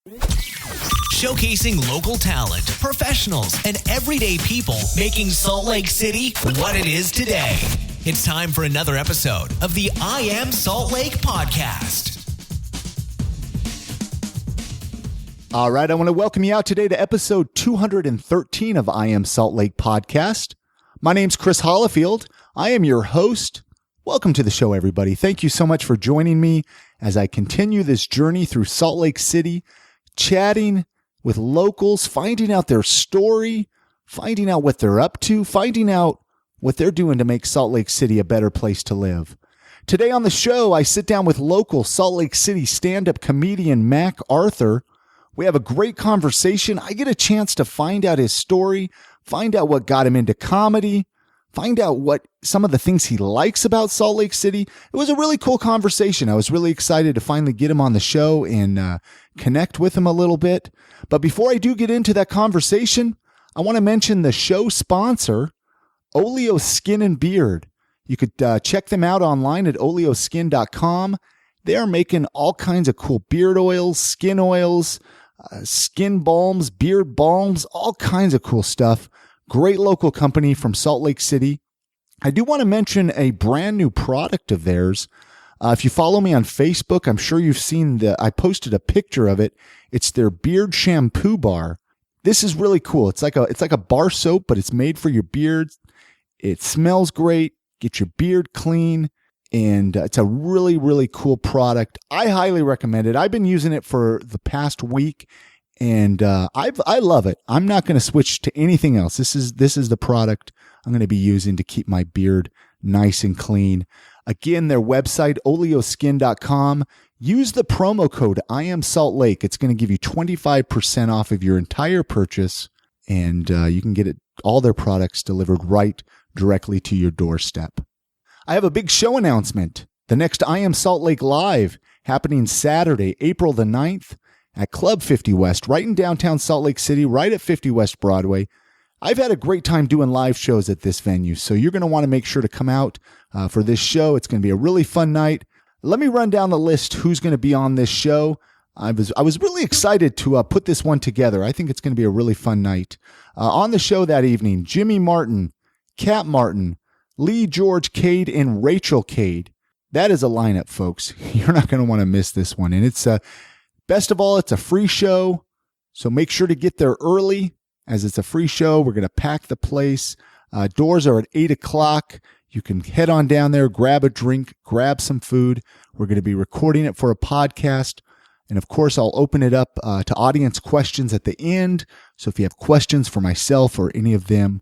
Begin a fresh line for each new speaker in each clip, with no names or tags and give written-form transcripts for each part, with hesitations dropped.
Showcasing local talent, professionals, and everyday people making Salt Lake City what it is today. It's time for another episode of the I Am Salt Lake podcast.
All right, I want to welcome you out today to episode 213 of I Am Salt Lake podcast. My name's Chris Hollifield. I am your host. Welcome to the show, everybody. Thank you so much for joining me as I continue this journey through Salt Lake City, chatting with locals, finding out their story, finding out what they're up to, finding out what they're doing to make Salt Lake City a better place to live. Today on the show, I sit down with local Salt Lake City stand-up comedian Mac Arthur. We have a great conversation. I get a chance to find out his story, find out what got him into comedy, find out what some of the things he likes about Salt Lake City. It was a really cool conversation. I was really excited to finally get him on the show and connect with him a little bit. But before I do get into that conversation, I want to mention the show sponsor, Oleo Skin and Beard. You could check them out online at oleoskin.com. They are making all kinds of cool beard oils, skin balms, beard balms, all kinds of cool stuff. Great local company from Salt Lake City. I do want to mention a brand new product of theirs. If you follow me on Facebook, I'm sure you've seen I posted a picture of it. It's their beard shampoo bar. This is really cool. It's like a bar soap, but it's made for your beard. It smells great. Get your beard clean. And it's a really, really cool product. I highly recommend it. I've been using it for the past week, and I love it. I'm not going to switch to anything else. This is the product I'm going to be using to keep my beard nice and clean. Again, their website, oleoskin.com. Use the promo code IAMSaltLake. It's going to give you 25% off of your entire purchase, and you can get all their products delivered right directly to your doorstep. I have a big show announcement. The next I Am Salt Lake Live happening Saturday, April the 9th at Club 50 West, right in downtown Salt Lake City, right at 50 West Broadway. I've had a great time doing live shows at this venue, so you're going to want to make sure to come out for this show. It's going to be a really fun night. Let me run down the list who's going to be on this show. I was really excited to put this one together. I think it's going to be a really fun night. On the show that evening, Jimmy Martin, Cat Martin, Lee George Cade, and Rachel Cade. That is a lineup, folks. You're not going to want to miss this one. And it's best of all, it's a free show, so make sure to get there early. As it's a free show, we're going to pack the place. Doors are at 8 o'clock. You can head on down there, grab a drink, grab some food. We're going to be recording it for a podcast. And of course, I'll open it up to audience questions at the end. So if you have questions for myself or any of them,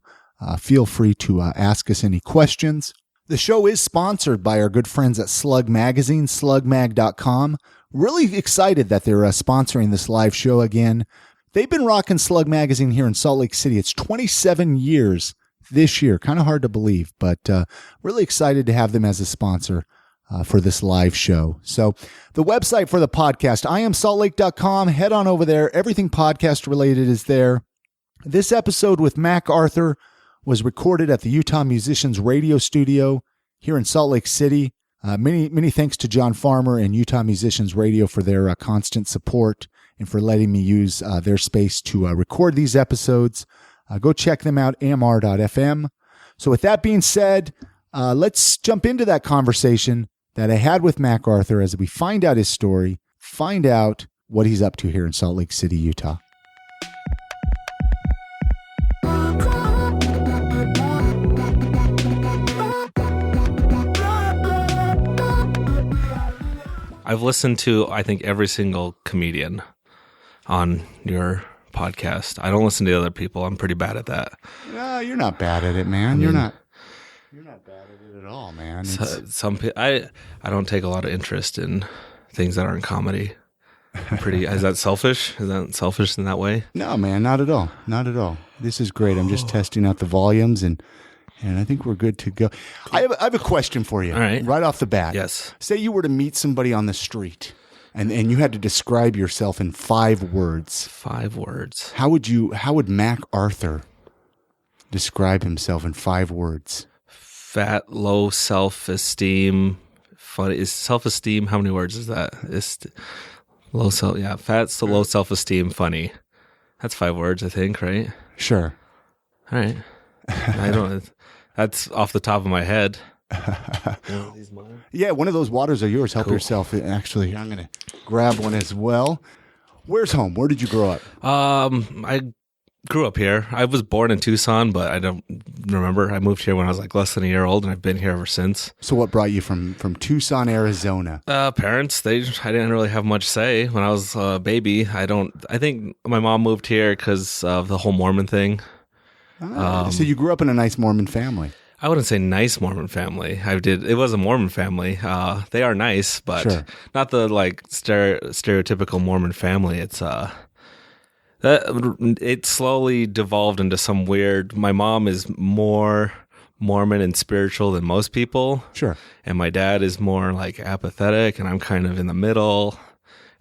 feel free to ask us any questions. The show is sponsored by our good friends at Slug Magazine, slugmag.com. Really excited that they're sponsoring this live show again. They've been rocking Slug Magazine here in Salt Lake City. It's 27 years this year. Kind of hard to believe, but really excited to have them as a sponsor for this live show. So the website for the podcast, IamSaltLake.com. Head on over there. Everything podcast related is there. This episode with Mac Arthur was recorded at the Utah Musicians Radio Studio here in Salt Lake City. Many thanks to John Farmer and Utah Musicians Radio for their constant support and for letting me use their space to record these episodes. Go check them out, amr.fm. So with that being said, let's jump into that conversation that I had with Mac Arthur as we find out his story, find out what he's up to here in Salt Lake City, Utah.
I've listened to, I think, every single comedian on your podcast. I don't listen to other people. I'm pretty bad at that.
No, you're not bad at it, man. You're not bad at it at all, man.
I don't take a lot of interest in things that aren't comedy. Is that selfish? Is that selfish in that way?
No, man, not at all. Not at all. This is great. I'm just testing out the volumes and I think we're good to go. I have a question for you.
All right.
Right off the bat.
Yes.
Say you were to meet somebody on the street and you had to describe yourself in 5 words.
5 words.
How would Mac Arthur describe himself in 5 words?
Fat, low self-esteem. Funny. Is self-esteem, how many words is that? It's Fat's to low self-esteem, funny. That's 5 words, I think, right?
Sure.
All right. I don't. That's off the top of my head.
Yeah, one of those waters are yours. Help yourself. Actually, I'm going to grab one as well. Where's home? Where did you grow up?
I grew up here. I was born in Tucson, but I don't remember. I moved here when I was like less than a year old, and I've been here ever since.
So what brought you from Tucson, Arizona?
Parents. I didn't really have much say when I was a baby. I think my mom moved here because of the whole Mormon thing.
So you grew up in a nice Mormon family.
I wouldn't say nice Mormon family. It was a Mormon family. They are nice, but not the like stereotypical Mormon family. It's it slowly devolved into some weird. My mom is more Mormon and spiritual than most people.
Sure.
And my dad is more like apathetic, and I'm kind of in the middle.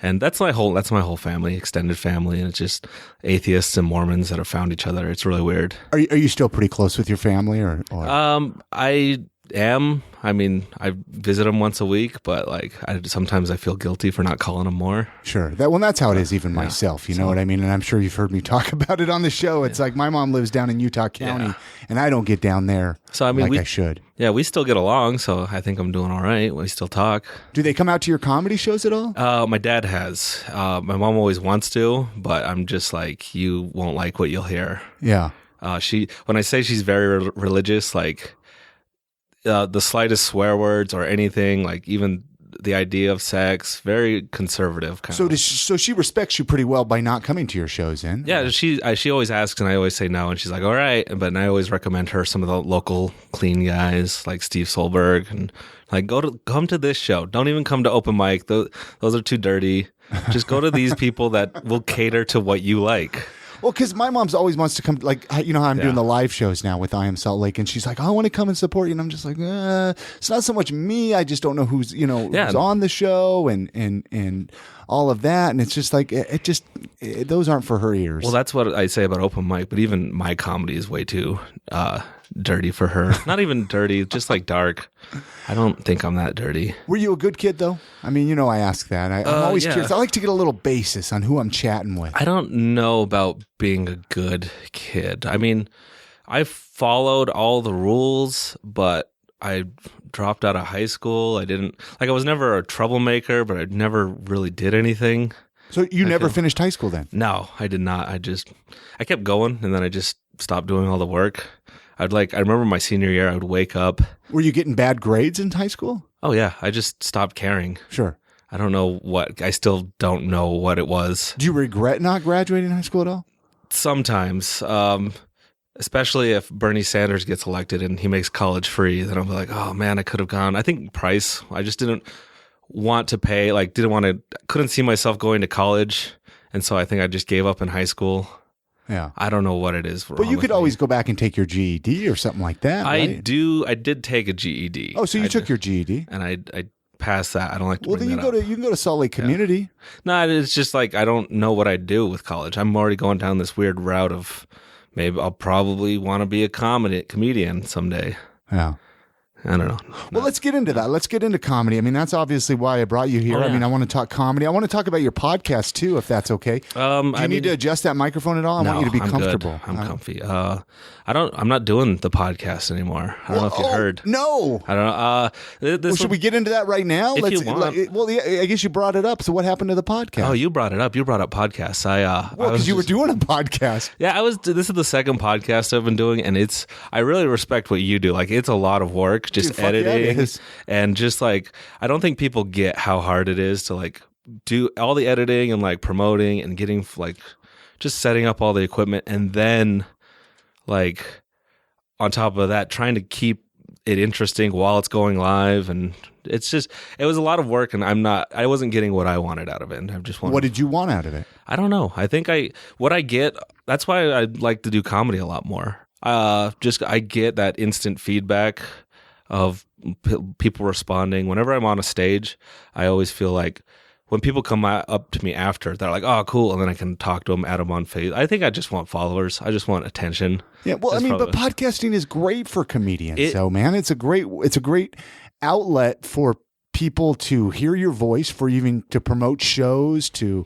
And that's my whole family, extended family, and it's just atheists and Mormons that have found each other. It's really weird.
Are you still pretty close with your family, or?
I am. I mean, I visit them once a week, but like sometimes I feel guilty for not calling them more.
Sure. That's how it is even myself. You know what I mean? And I'm sure you've heard me talk about it on the show. It's like my mom lives down in Utah County, and I don't get down there I should.
Yeah, we still get along, so I think I'm doing all right. We still talk.
Do they come out to your comedy shows at all?
My dad has. My mom always wants to, but I'm just like, you won't like what you'll hear.
Yeah.
When I say she's very religious, like the slightest swear words or anything, like even the idea of sex, very conservative kind of.
So she respects you pretty well by not coming to your shows, then?
Yeah, she always asks, and I always say no, and she's like, all right. But I always recommend her some of the local clean guys like Steve Solberg, and like come to this show. Don't even come to open mic. Those are too dirty. Just go to these people that will cater to what you like.
Well, because my mom's always wants to come, like, you know how I'm doing the live shows now with I Am Salt Lake, and she's like, I want to come and support you, and I'm just like, it's not so much me, I just don't know who's on the show and all of that, and it's just like, those aren't for her ears.
Well, that's what I say about open mic, but even my comedy is way too dirty for her. Not even dirty, just like dark. I don't think I'm that dirty.
Were you a good kid, though? I mean, I ask that. I'm always curious. I like to get a little basis on who I'm chatting with.
I don't know about being a good kid. I mean, I followed all the rules, but I dropped out of high school. I was never a troublemaker, but I never really did anything.
So you never finished high school then?
No, I did not. I kept going, and then I just stopped doing all the work. I remember my senior year, I would wake up.
Were you getting bad grades in high school?
Oh yeah, I just stopped caring.
Sure.
I still don't know what it was.
Do you regret not graduating high school at all?
Sometimes, especially if Bernie Sanders gets elected and he makes college free, then I'll be like, oh man, I could have gone. I think Price, I just didn't want to pay, couldn't see myself going to college. And so I think I just gave up in high school.
Yeah.
I don't know what it is.
But you could always go back and take your GED or something like that, right?
I did take a GED.
Oh, so you took your GED.
And I passed that. I don't like to
Well, then you can go to Salt Lake Community.
No, it's just like I don't know what I'd do with college. I'm already going down this weird route of maybe I'll probably want to be a comedian someday.
Yeah.
I don't know.
Well, let's get into that. Let's get into comedy. I mean, that's obviously why I brought you here.
Oh, yeah.
I mean, I want to talk comedy. I want to talk about your podcast too, if that's okay. Do you need to adjust that microphone at all? I want you to be comfortable.
I'm comfy. I'm not doing the podcast anymore. I don't know if you heard.
No.
I don't know.
Should we get into that right now?
If you want.
Well, yeah, I guess you brought it up. So what happened to the podcast?
Oh, you brought it up. You brought up podcasts.
Because you were doing a podcast.
Yeah, this is the second podcast I've been doing, and I really respect what you do. Like, it's a lot of work, just editing. And just like, I don't think people get how hard it is to like do all the editing and like promoting and getting like just setting up all the equipment, and then like on top of that trying to keep it interesting while it's going live. And it was a lot of work, and I wasn't getting what I wanted out of it. And I just wanted,
what did you want out of it?
I don't know. I think what I get, that's why I like to do comedy a lot more. I get that instant feedback of people responding. Whenever I'm on a stage, I always feel like when people come up to me after, they're like, oh, cool. And then I can talk to them, add them on face. I think I just want followers. I just want attention.
Yeah. Well, but podcasting is great for comedians. Man, it's a great outlet for people to hear your voice, for even to promote shows, to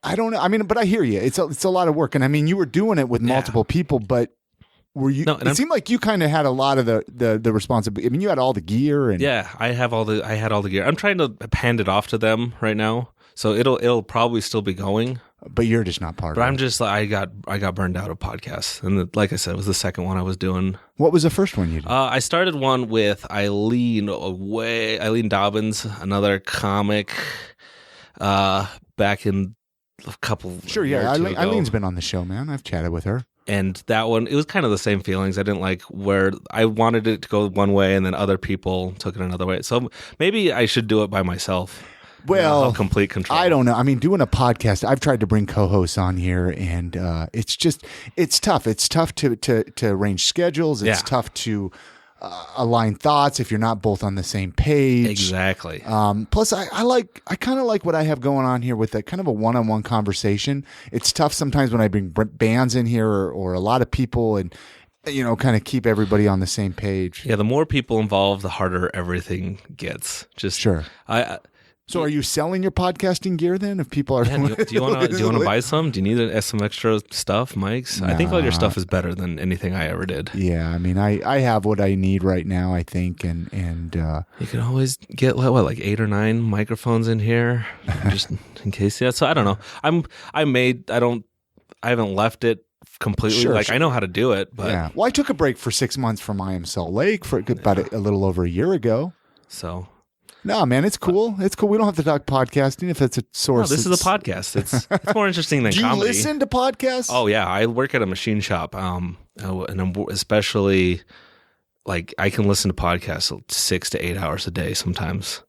I don't know. I mean, but I hear you. It's a lot of work. And I mean, you were doing it with multiple people, but were you? No, it seemed like you kind of had a lot of the responsibility. I mean, you had all the gear and
I had all the gear. I'm trying to hand it off to them right now. So it'll probably still be going.
But you're just not part of it.
But I'm just I got burned out of podcasts. And like I said, it was the second one I was doing.
What was the first one you did?
I started one with Eileen Dobbins, another comic, back in a couple.
Sure, yeah. Eileen's been on the show, man. I've chatted with her.
And that one, it was kind of the same feelings. I didn't like where I wanted it to go one way and then other people took it another way. So maybe I should do it by myself.
Well,
complete control.
I don't know. I mean, doing a podcast, I've tried to bring co-hosts on here, and it's tough. It's tough to arrange schedules. It's tough to align thoughts if you're not both on the same page.
Exactly.
Plus, I kind of like what I have going on here with a kind of a one-on-one conversation. It's tough sometimes when I bring bands in here or a lot of people and, kind of keep everybody on the same page.
Yeah, the more people involved, the harder everything gets. Just
sure. So are you selling your podcasting gear then? If people are,
do you want to buy some? Do you need some extra stuff, mics? Nah. I think all your stuff is better than anything I ever did.
Yeah, I mean, I have what I need right now, I think, and
you can always get like 8 or 9 microphones in here, just in case. Yeah, so I don't know. I haven't left it completely. Sure. I know how to do it, but
yeah. Well, I took a break for 6 months from I Am Salt Lake for about a little over a year ago.
So.
No, man, it's cool. It's cool. We don't have to talk podcasting if it's a source.
No, this is a podcast. It's more interesting than comedy.
Do you listen to podcasts?
Oh, yeah. I work at a machine shop, and I'm especially, I can listen to podcasts 6 to 8 hours a day sometimes.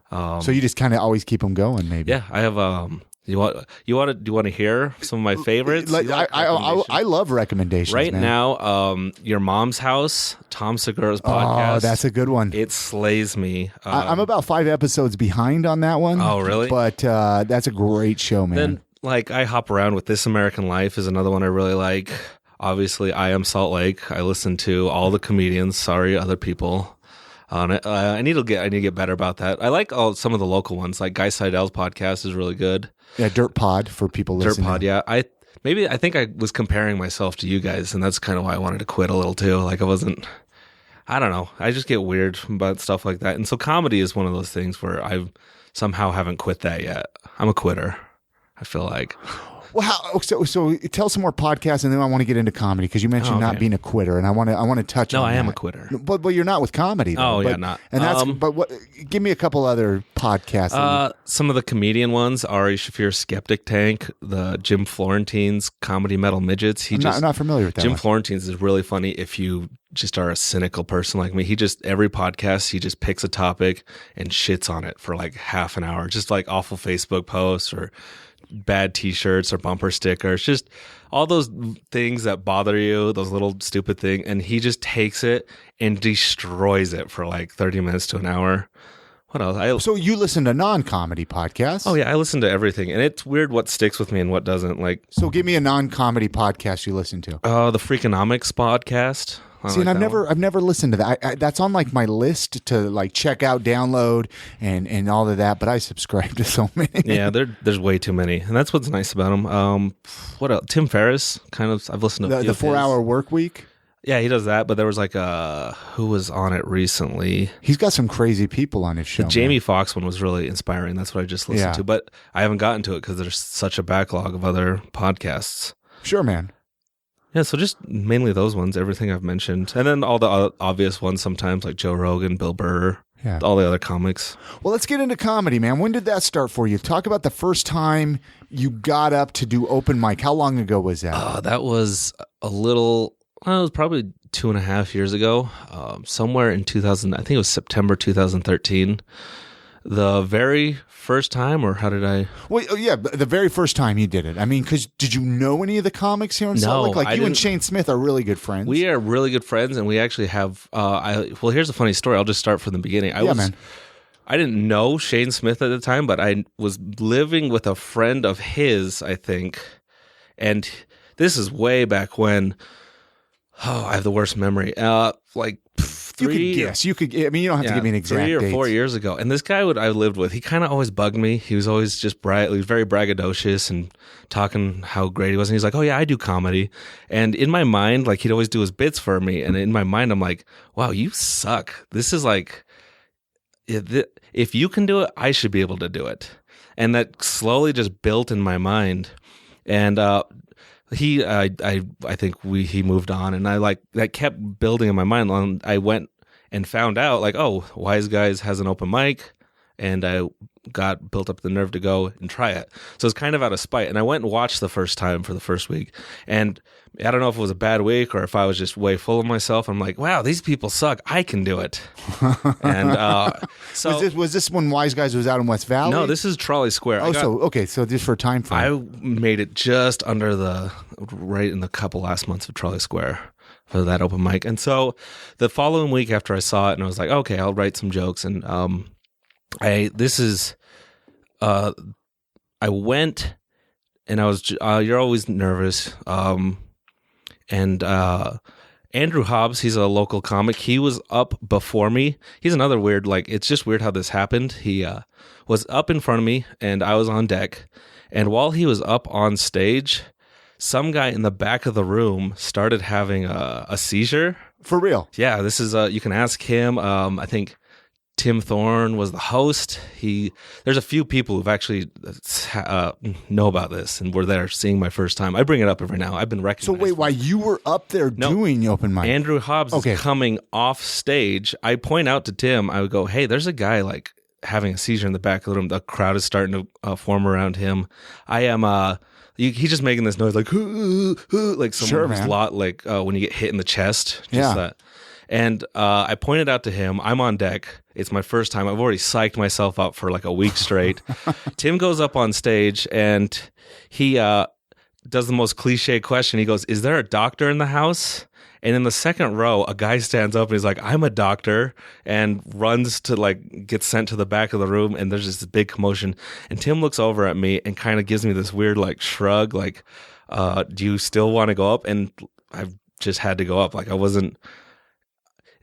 So you just kind of always keep them going, maybe?
Yeah, I have... Do you want to hear some of my favorites?
I love recommendations.
Right
man.
Now, Your Mom's House, Tom Segura's podcast.
Oh, that's a good one.
It slays me.
I'm about 5 episodes behind on that one.
Oh, really?
But that's a great show, man.
Then, I hop around with This American Life is another one I really like. Obviously, I Am Salt Lake. I listen to all the comedians. Sorry, other people. I need to get better about that. I like some of the local ones. Like Guy Seidel's podcast is really good.
Yeah, Dirt Pod for people listening.
Dirt Pod, yeah. I think I was comparing myself to you guys, and that's kind of why I wanted to quit a little too. I don't know. I just get weird about stuff like that. And so comedy is one of those things where I somehow haven't quit that yet. I'm a quitter, I feel like.
Well, so tell some more podcasts, and then I want to get into comedy because you mentioned not being a quitter, and I want to touch on that.
No, I am a quitter.
But you're not with comedy, though.
Not.
And that's give me a couple other podcasts.
Some of the comedian ones: Ari Shaffir's Skeptic Tank, the Jim Florentine's Comedy Metal Midgets.
I'm not familiar with that.
Jim Florentine's is really funny if you just are a cynical person like me. Every podcast he just picks a topic and shits on it for half an hour, just awful Facebook posts or bad t-shirts or bumper stickers, just all those things that bother you, those little stupid things, and he just takes it and destroys it for 30 minutes to an hour. What else? So
you listen to non-comedy podcasts?
Oh yeah, I listen to everything, and it's weird what sticks with me and what doesn't.
So give me a non-comedy podcast you listen to.
The Freakonomics podcast.
See, and I've never listened to that. That's on my list to check out, download, and all of that. But I subscribe to so many.
Yeah, there's way too many, and that's what's nice about them. What else? Tim Ferriss, I've listened to
the 4-Hour Work Week.
Yeah, he does that. But there was who was on it recently?
He's got some crazy people on his show.
The Jamie Foxx one was really inspiring. That's what I just listened to, but I haven't gotten to it because there's such a backlog of other podcasts.
Sure, man.
Yeah, so just mainly those ones, everything I've mentioned. And then all the obvious ones sometimes, like Joe Rogan, Bill Burr, all the other comics.
Well, let's get into comedy, man. When did that start for you? Talk about the first time you got up to do open mic. How long ago was that?
That was it was probably 2.5 years ago, somewhere in 2000. I think it was September 2013. The very first time, or how did I?
Well, yeah, the very first time you did it. I mean, because did you know any of the comics here in Salt Lake? You and Shane Smith are really good friends.
We are really good friends, and we actually have. Here's a funny story. I'll just start from the beginning. I didn't know Shane Smith at the time, but I was living with a friend of his, I think, and this is way back when. Oh, I have the worst memory.
You could guess. You could. I mean, you don't have to give me an exact
3 or
date.
4 years ago. And this guy I lived with, he kind of always bugged me. He was always just he was very braggadocious and talking how great he was. And he's like, "Oh yeah, I do comedy." And in my mind, like he'd always do his bits for me. And in my mind, I'm like, "Wow, you suck. This is like, if you can do it, I should be able to do it." And that slowly just built in my mind. And I think he moved on, and that kept building in my mind. And I went and found out, like, oh, Wise Guys has an open mic, and I built up the nerve to go and try it. So it's kind of out of spite. And I went and watched the first time for the first week, and I don't know if it was a bad week or if I was just way full of myself. I'm like, wow, these people suck. I can do it. And so
was this when Wise Guys was out in West Valley?
No, this is Trolley Square.
So just for time frame.
I made it just under right in the couple last months of Trolley Square for that open mic. And so the following week after I saw it, and I was like, okay, I'll write some jokes. And I went, and I was you're always nervous. And Andrew Hobbs, he's a local comic. He was up before me. He's another weird, like, it's just weird how this happened. He was up in front of me, and I was on deck. And while he was up on stage, some guy in the back of the room started having a seizure.
For real?
Yeah, this is, you can ask him. I think Tim Thorne was the host. There's a few people who've actually know about this and were there seeing my first time. I bring it up every now. I've been recognized.
So wait, while you were up there doing the open mic,
Andrew Hobbs is coming off stage. I point out to Tim. I would go, "Hey, there's a guy like having a seizure in the back of the room. The crowd is starting to form around him. I am he's just making this noise like like someone who's like when you get hit in the chest. Just that." And I pointed out to him, I'm on deck. It's my first time. I've already psyched myself up for like a week straight. Tim goes up on stage, and he does the most cliche question. He goes, "Is there a doctor in the house?" And in the second row, a guy stands up and he's like, "I'm a doctor," and runs to like get sent to the back of the room. And there's this big commotion. And Tim looks over at me and kind of gives me this weird like shrug, like, "Do you still want to go up?" And I've just had to go up. Like I wasn't.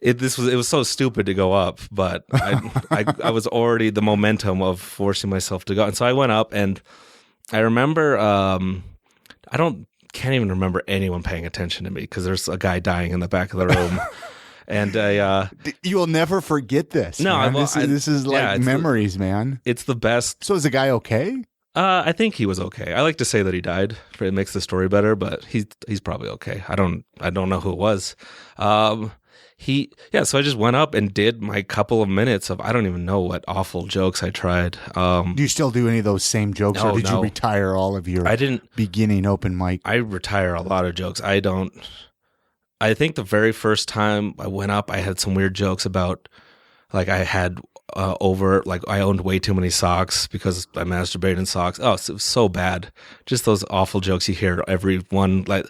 It was so stupid to go up, but I was already the momentum of forcing myself to go, and so I went up, and I remember can't even remember anyone paying attention to me because there's a guy dying in the back of the room, and
you will never forget this.
No,
man. This is like memories, man.
It's the best.
So is the guy okay?
I think he was okay. I like to say that he died. It makes the story better, but he's probably okay. I don't know who it was. So I just went up and did my couple of minutes of, I don't even know what awful jokes I tried.
Do you still do any of those same jokes, or did you retire all of your beginning open mic?
I retire a lot of jokes. I think the very first time I went up, I had some weird jokes about, like I had I owned way too many socks because I masturbated in socks. Oh, it was so bad. Just those awful jokes you hear everyone, like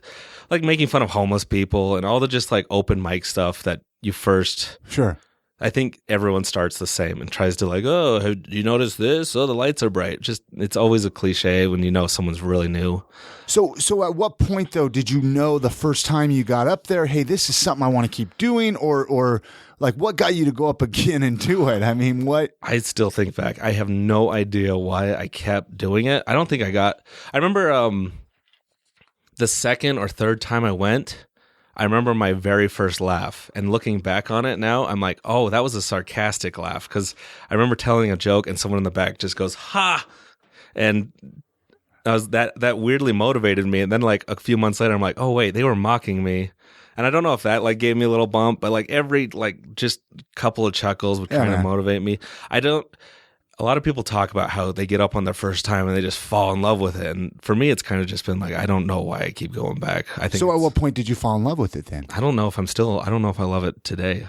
making fun of homeless people and all the just like open mic stuff that you first.
Sure.
I think everyone starts the same and tries to like, "Oh, do you notice this? Oh, the lights are bright." Just, it's always a cliche when you know someone's really new.
So at what point though did you know the first time you got up there, hey, this is something I want to keep doing, or like what got you to go up again and do it? I mean, what?
I still think back. I have no idea why I kept doing it. I don't think I remember the second or third time I went, I remember my very first laugh, and looking back on it now, I'm like, oh, that was a sarcastic laugh, because I remember telling a joke and someone in the back just goes, "Ha!" And that weirdly motivated me. And then like a few months later, I'm like, oh wait, they were mocking me. And I don't know if that like gave me a little bump, but like every like just couple of chuckles would kind of motivate me. A lot of people talk about how they get up on their first time and they just fall in love with it. And for me, it's kind of just been like, I don't know why I keep going back. I think.
So at what point did you fall in love with it then?
I don't know if I love it today.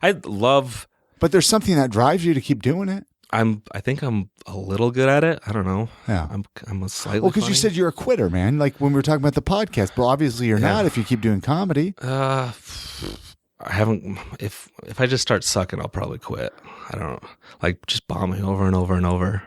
I love.
But there's something that drives you to keep doing it.
I think I'm a little good at it. I don't know.
Yeah.
I'm a slightly.
Well, because you said you're a quitter, man. Like when we were talking about the podcast, but obviously you're not if you keep doing comedy.
I haven't. If I just start sucking, I'll probably quit. I don't know. Like just bombing over and over and over.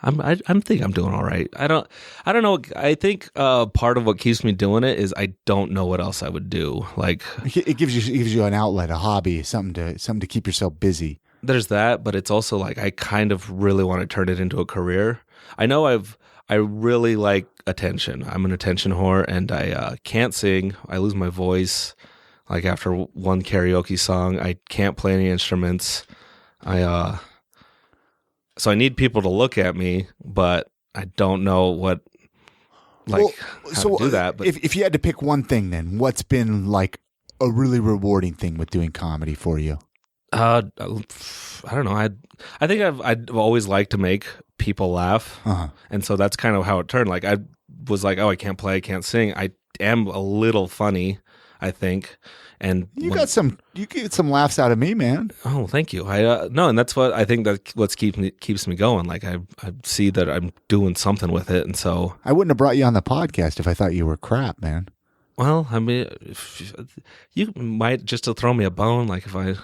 I think I'm doing all right. I don't know. I think part of what keeps me doing it is I don't know what else I would do. Like
it gives you an outlet, a hobby, something to keep yourself busy.
There's that, but it's also like I kind of really want to turn it into a career. I know I really like attention. I'm an attention whore, and I can't sing. I lose my voice. Like after one karaoke song, I can't play any instruments. So I need people to look at me, but I don't know what, how to do that. But
if you had to pick one thing, then what's been like a really rewarding thing with doing comedy for you?
I don't know. I think I've always liked to make people laugh, and so that's kind of how it turned. Like I was like, oh, I can't play, I can't sing. I am a little funny, I think. And
you get some laughs out of me, man.
Oh, thank you. No, and that's what I think what keeps me going. Like I see that I'm doing something with it, and so
I wouldn't have brought you on the podcast if I thought you were crap, man.
Well, I mean, you might just to throw me a bone. Like if I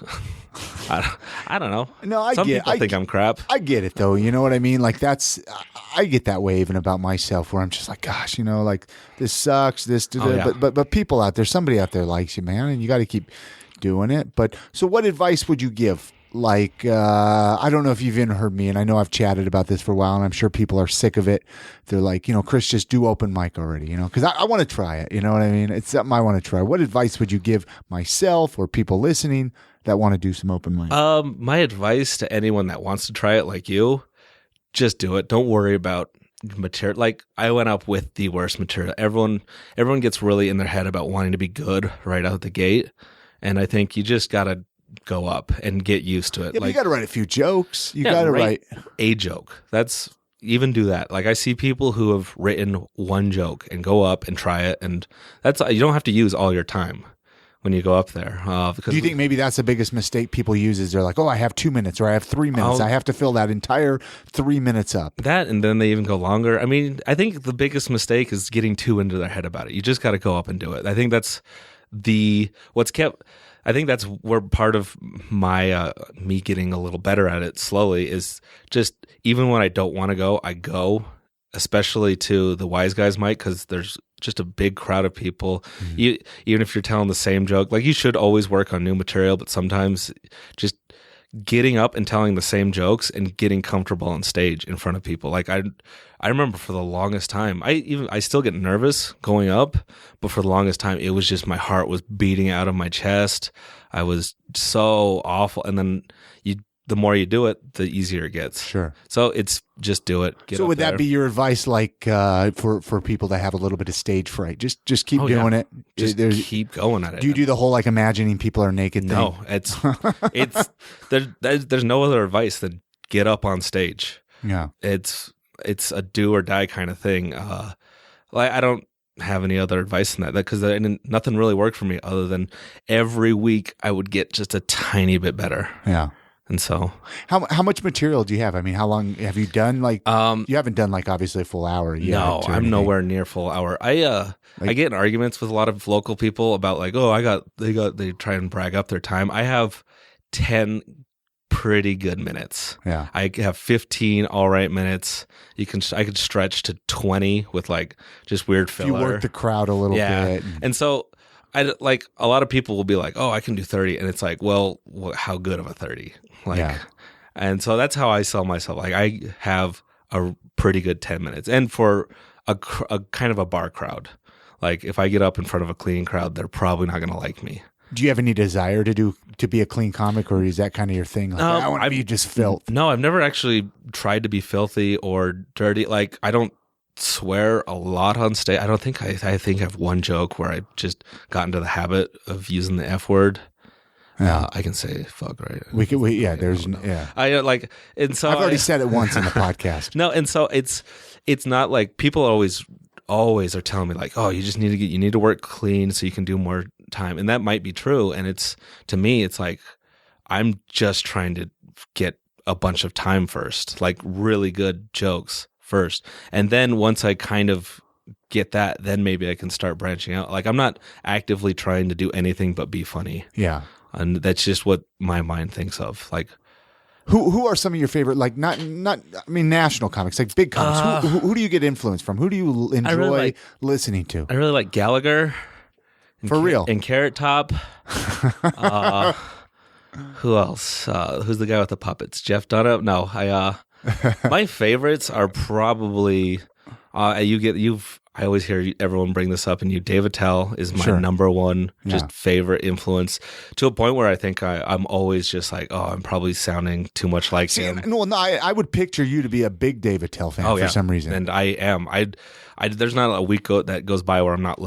don't know.
No,
Some people think I'm crap.
I get it though. You know what I mean? Like I get that way even about myself, where I'm just like, gosh, like this sucks.
Yeah.
But people out there, somebody out there likes you, man, and you got to keep doing it. But so, what advice would you give? Like, I don't know if you've even heard me, and I know I've chatted about this for a while, and I'm sure people are sick of it. They're like, Chris, just do open mic already, because I want to try it. You know what I mean? It's something I want to try. What advice would you give myself or people listening that want to do some open mic?
My advice to anyone that wants to try it like you, just do it. Don't worry about material. Like I went up with the worst material. Everyone gets really in their head about wanting to be good right out the gate. And I think you just got to go up and get used to it.
Yeah, you got to write a few jokes. You got to write
a joke. Even do that. Like I see people who have written one joke and go up and try it, and you don't have to use all your time when you go up there. Because
do you think maybe that's the biggest mistake people use? Is they're like, oh, I have 2 minutes or I have 3 minutes. I have to fill that entire 3 minutes up. That,
and then they even go longer. I mean, I think the biggest mistake is getting too into their head about it. You just got to go up and do it. I think that's I think that's where part of my me getting a little better at it slowly is just even when I don't want to go, I go, especially to the Wise Guys mic, because there's just a big crowd of people. Mm-hmm. Even if you're telling the same joke, like you should always work on new material, but sometimes just getting up and telling the same jokes and getting comfortable on stage in front of people. Like I remember for the longest time, I still get nervous going up, but for the longest time, it was just my heart was beating out of my chest. I was so awful. And then the more you do it, the easier it gets.
Sure.
So it's just do it.
So would that be your advice, like for people that have a little bit of stage fright? Just keep doing it.
Just keep going at it.
Do you do the whole like imagining people are naked thing?
No, it's there's no other advice than get up on stage.
Yeah,
it's a do or die kind of thing. Like I don't have any other advice than that because nothing really worked for me other than every week I would get just a tiny bit better.
Yeah.
And so,
how much material do you have? I mean, how long have you done? Like, you haven't done like obviously a full hour yet.
No, I'm nowhere near full hour. I get in arguments with a lot of local people about like, oh, they try and brag up their time. I have 10 pretty good minutes.
Yeah,
I have 15 all right minutes. I could stretch to 20 with like just weird filler.
You work the crowd a little bit,
and so. Like a lot of people will be like, "Oh, I can do 30," and it's like, "Well, how good of a 30?" And so that's how I sell myself. Like I have a pretty good 10 minutes, and for a kind of a bar crowd. Like if I get up in front of a clean crowd, they're probably not going to like me.
Do you have any desire to be a clean comic, or is that kind of your thing? Like, I want to be just filth.
No, I've never actually tried to be filthy or dirty. Like I don't swear a lot on stage. I think I have one joke where I just got into the habit of using the F word. Yeah, I can say fuck, right? I like, and so
I've already said it once in the podcast.
No, and so it's not like people always are telling me like, oh, you need to work clean so you can do more time, and that might be true. And to me, it's like I'm just trying to get a bunch of time first, like really good jokes first, and then once I kind of get that, then maybe I can start branching out. Like I'm not actively trying to do anything but be funny.
Yeah,
and that's just what my mind thinks of. Like
Who are some of your favorite, like not national comics, like big comics? Who do you get influence from? Who do you enjoy listening to?
I really like Gallagher.
For real.
And Carrot Top. Who else? Who's the guy with the puppets? Jeff Dunham? No, my favorites are probably I always hear everyone bring this up, and Dave Attell is my number one favorite influence, to a point where I think I'm always just like, oh, I'm probably sounding too much like him.
No, I would picture you to be a big Dave Attell fan for some reason.
And I am. There's not a week that goes by where I'm not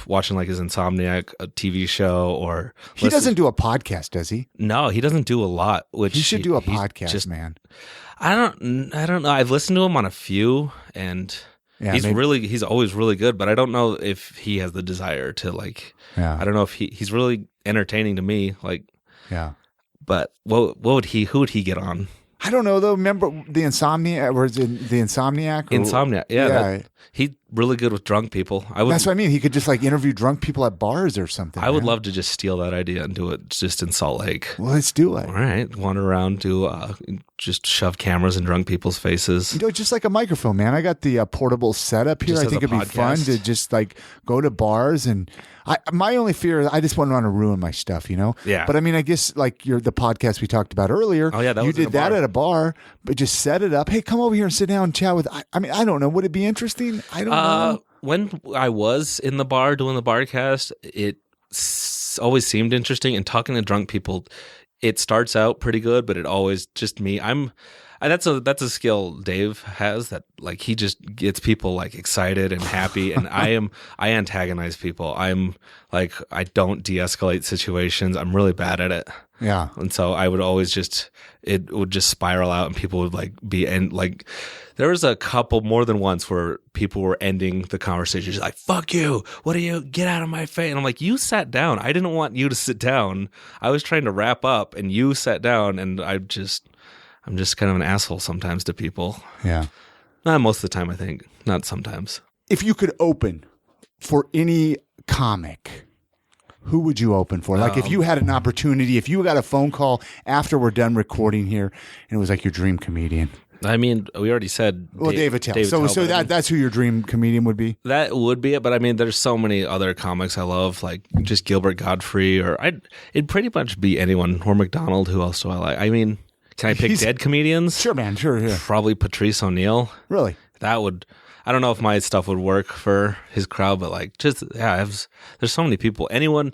watching like his Insomniac TV show, or
he doesn't do a podcast, does he?
No, he doesn't do a lot. Which
he should do a podcast, man.
I don't know. I've listened to him on a few, and he's always really good. But I don't know if he has the desire to like. Yeah. I don't know if he's really entertaining to me. Like,
yeah.
But who would he get on?
I don't know though. Remember the Insomniac? Or is it the Insomniac?
Insomniac, yeah. He's really good with drunk people.
That's what I mean. He could just like interview drunk people at bars or something.
I would love to just steal that idea and do it just in Salt Lake.
Well, let's do it.
All right, wander around, just shove cameras in drunk people's faces.
Just like a microphone, man. I got the portable setup here. I think it'd be fun to just like go to bars and. My only fear is I just wouldn't want to ruin my stuff,
Yeah.
But I mean, I guess like the podcast we talked about earlier.
Oh yeah,
you did that at a bar, but just set it up. Hey, come over here and sit down and chat with. I mean, I don't know. Would it be interesting? I don't know.
When I was in the bar doing the barcast, it always seemed interesting. And talking to drunk people, it starts out pretty good, but it always just me. That's a skill Dave has, that like he just gets people like excited and happy, and I antagonize people. I'm like, I don't de-escalate situations. I'm really bad at it.
Yeah.
And so I would always it would just spiral out, and people would like there was a couple more than once where people were ending the conversation just like, fuck you, what do you, get out of my face. And I'm like, you sat down. I didn't want you to sit down. I was trying to wrap up and you sat down, and I'm just kind of an asshole sometimes to people.
Yeah.
Not most of the time, I think. Not sometimes.
If you could open for any comic, who would you open for? Like if you had an opportunity, if you got a phone call after we're done recording here and it was like your dream comedian.
I mean, we already said
Dave Attell. So that's who your dream comedian would be?
That would be it, but I mean, there's so many other comics I love, like just Gilbert Godfrey, or it'd pretty much be anyone. Norm Macdonald, who else do I like? I mean, can I pick dead comedians?
Sure, man. Sure, yeah.
Probably Patrice O'Neill.
Really?
That would... I don't know if my stuff would work for his crowd, but like, just, there's so many people. Anyone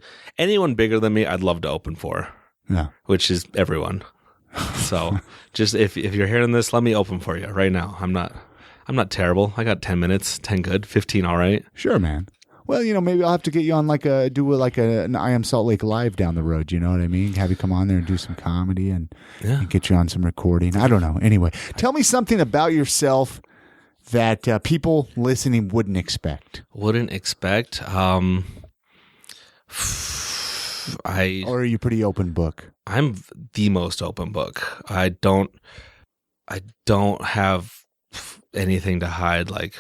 bigger than me, I'd love to open for.
Yeah.
Which is everyone. So just if you're hearing this, let me open for you right now. I'm not terrible. I got 10 minutes, 10 good, 15 all right.
Sure, man. Well, maybe I'll have to get you on an I Am Salt Lake Live down the road. You know what I mean? Have you come on there and do some comedy and get you on some recording. I don't know. Anyway, tell me something about yourself that people listening wouldn't expect.
Wouldn't expect? Or
are you pretty open book?
I'm the most open book. I don't have anything to hide. Like,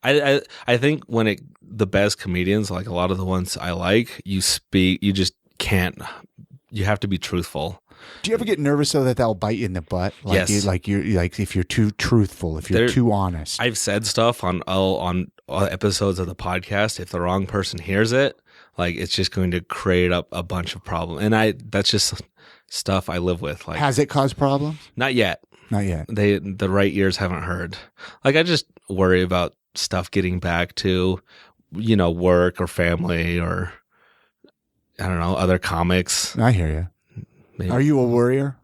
I think the best comedians, like a lot of the ones I like, you just can't. You have to be truthful.
Do you ever get nervous though that'll bite you in the butt? Like
yes.
If you're too truthful, if you're too honest.
I've said stuff on episodes of the podcast. If the wrong person hears it, like it's just going to create up a bunch of problems. And that's just stuff I live with. Like,
has it caused problems?
Not yet.
Not yet.
The right ears haven't heard. Like, I just worry about stuff getting back to, work or family or I don't know, other comics.
I hear you. Maybe. Are you a worrier?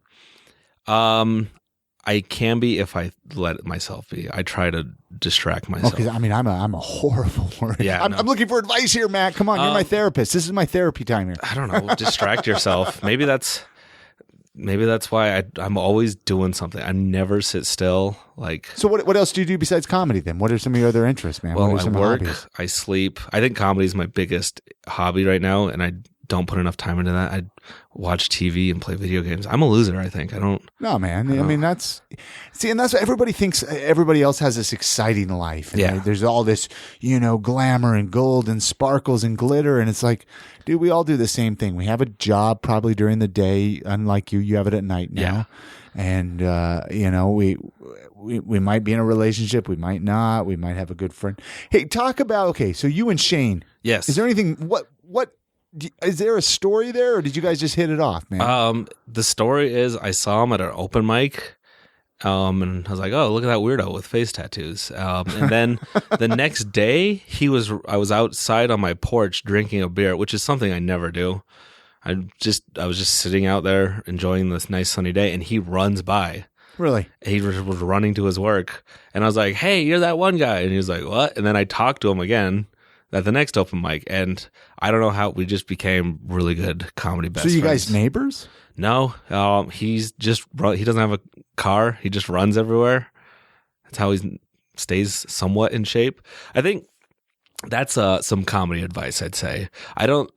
I can be if I let myself be. I try to distract myself.
Okay, I mean, I'm a horrible worrier.
Yeah,
I'm looking for advice here, Matt. Come on, you're my therapist. This is my therapy time here.
I don't know. Distract yourself. Maybe that's why I'm always doing something. I never sit still. Like,
so what else do you do besides comedy then? What are some of your other interests, man?
Well,
what are some
I work,
hobbies?
I sleep. I think comedy is my biggest hobby right now, and I don't put enough time into that. I watch TV and play video games. I'm a loser, I think.
No, man. I mean, that's what everybody thinks. Everybody else has this exciting life. And there's all this, glamour and gold and sparkles and glitter. And it's like, dude, we all do the same thing. We have a job probably during the day. Unlike you have it at night now. And we might be in a relationship, we might not, we might have a good friend. Hey, talk about so you and Shane.
Yes.
Is there anything? What is there a story there, or did you guys just hit it off, man?
The story is I saw him at an open mic. And I was like, oh, look at that weirdo with face tattoos. And then the next day I was outside on my porch drinking a beer, which is something I never do. I was just sitting out there enjoying this nice sunny day, and he runs by.
Really?
He was running to his work, and I was like, hey, you're that one guy. And he was like, what? And then I talked to him again at the next open mic, and I don't know how we just became really good comedy best friends.
So you guys neighbors?
No, he doesn't have a car. He just runs everywhere. That's how he stays somewhat in shape. I think that's some comedy advice, I'd say. I don't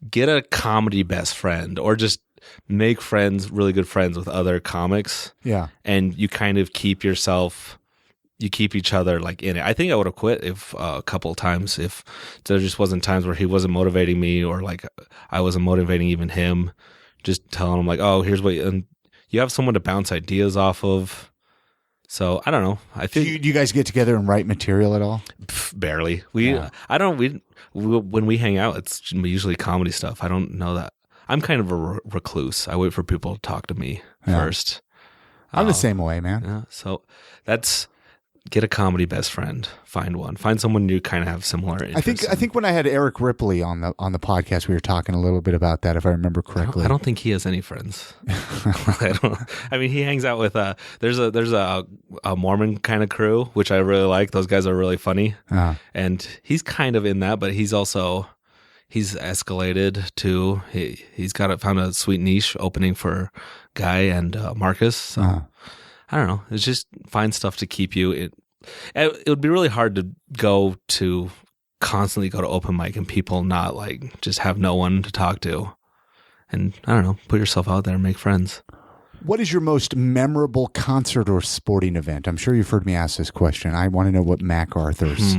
get a comedy best friend, or just make friends, really good friends with other comics.
Yeah. And
you kind of keep each other like in it. I think I would have quit if a couple of times if there just wasn't times where he wasn't motivating me, or like I wasn't motivating even him. Just telling him like, oh, here's and you have someone to bounce ideas off of. So I don't know. I think
do you guys get together and write material at all?
Barely. When we hang out, it's usually comedy stuff. I don't know that. I'm kind of a recluse. I wait for people to talk to me first.
I'm the same way, man.
Yeah, so that's get a comedy best friend. Find one. Find someone you kind of have similar interests.
I think when I had Eric Ripley on the podcast, we were talking a little bit about that, if I remember correctly.
I don't think he has any friends. I mean, he hangs out with there's a Mormon kind of crew, which I really like. Those guys are really funny, and he's kind of in that, but he's escalated to he's found a sweet niche opening for Guy and Marcus. So I don't know. It's just find stuff to keep you. It would be really hard to constantly go to open mic and people not like just have no one to talk to. And I don't know, put yourself out there and make friends.
What is your most memorable concert or sporting event? I'm sure you've heard me ask this question. I want to know what MacArthur's.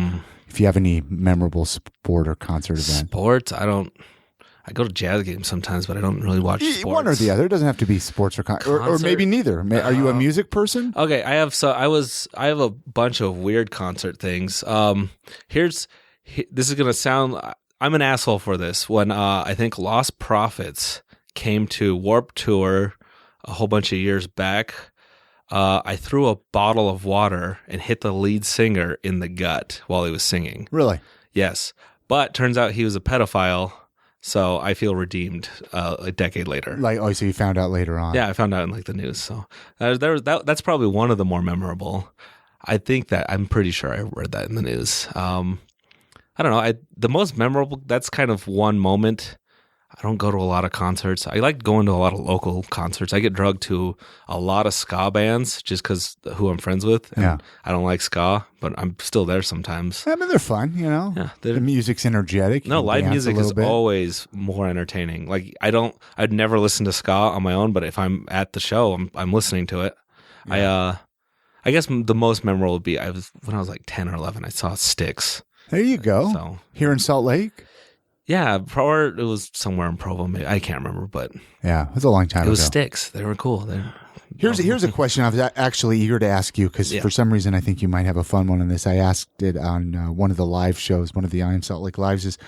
If you have any memorable sport or concert event.
Sports, I go to jazz games sometimes, but I don't really watch sports.
One or the other. It doesn't have to be sports or or maybe neither. Are you a music person?
Okay, I have a bunch of weird concert things. This is gonna sound. I'm an asshole for this. When I think Lost Prophets came to Warped Tour a whole bunch of years back, I threw a bottle of water and hit the lead singer in the gut while he was singing.
Really?
Yes, but turns out he was a pedophile. So I feel redeemed a decade later.
So you found out later on?
Yeah, I found out in the news. So that's probably one of the more memorable. I'm pretty sure I read that in the news. I don't know. The most memorable. That's kind of one moment. I don't go to a lot of concerts. I like going to a lot of local concerts. I get drugged to a lot of ska bands just because who I'm friends with. And I don't like ska, but I'm still there sometimes.
I mean, they're fun, Yeah, the music's energetic.
No, live music is always more entertaining. Like I'd never listen to ska on my own, but if I'm at the show, I'm listening to it. Yeah. I guess the most memorable would be when I was like 10 or 11. I saw Styx.
There you go.
So,
here in Salt Lake.
Yeah, or it was somewhere in Provo. I can't remember, but
yeah, it was a long time ago.
It was Styx. They were cool.
Here's a question I was actually eager to ask you because for some reason I think you might have a fun one on this. I asked it on one of the live shows, one of the I Am Salt Lake Lives. Is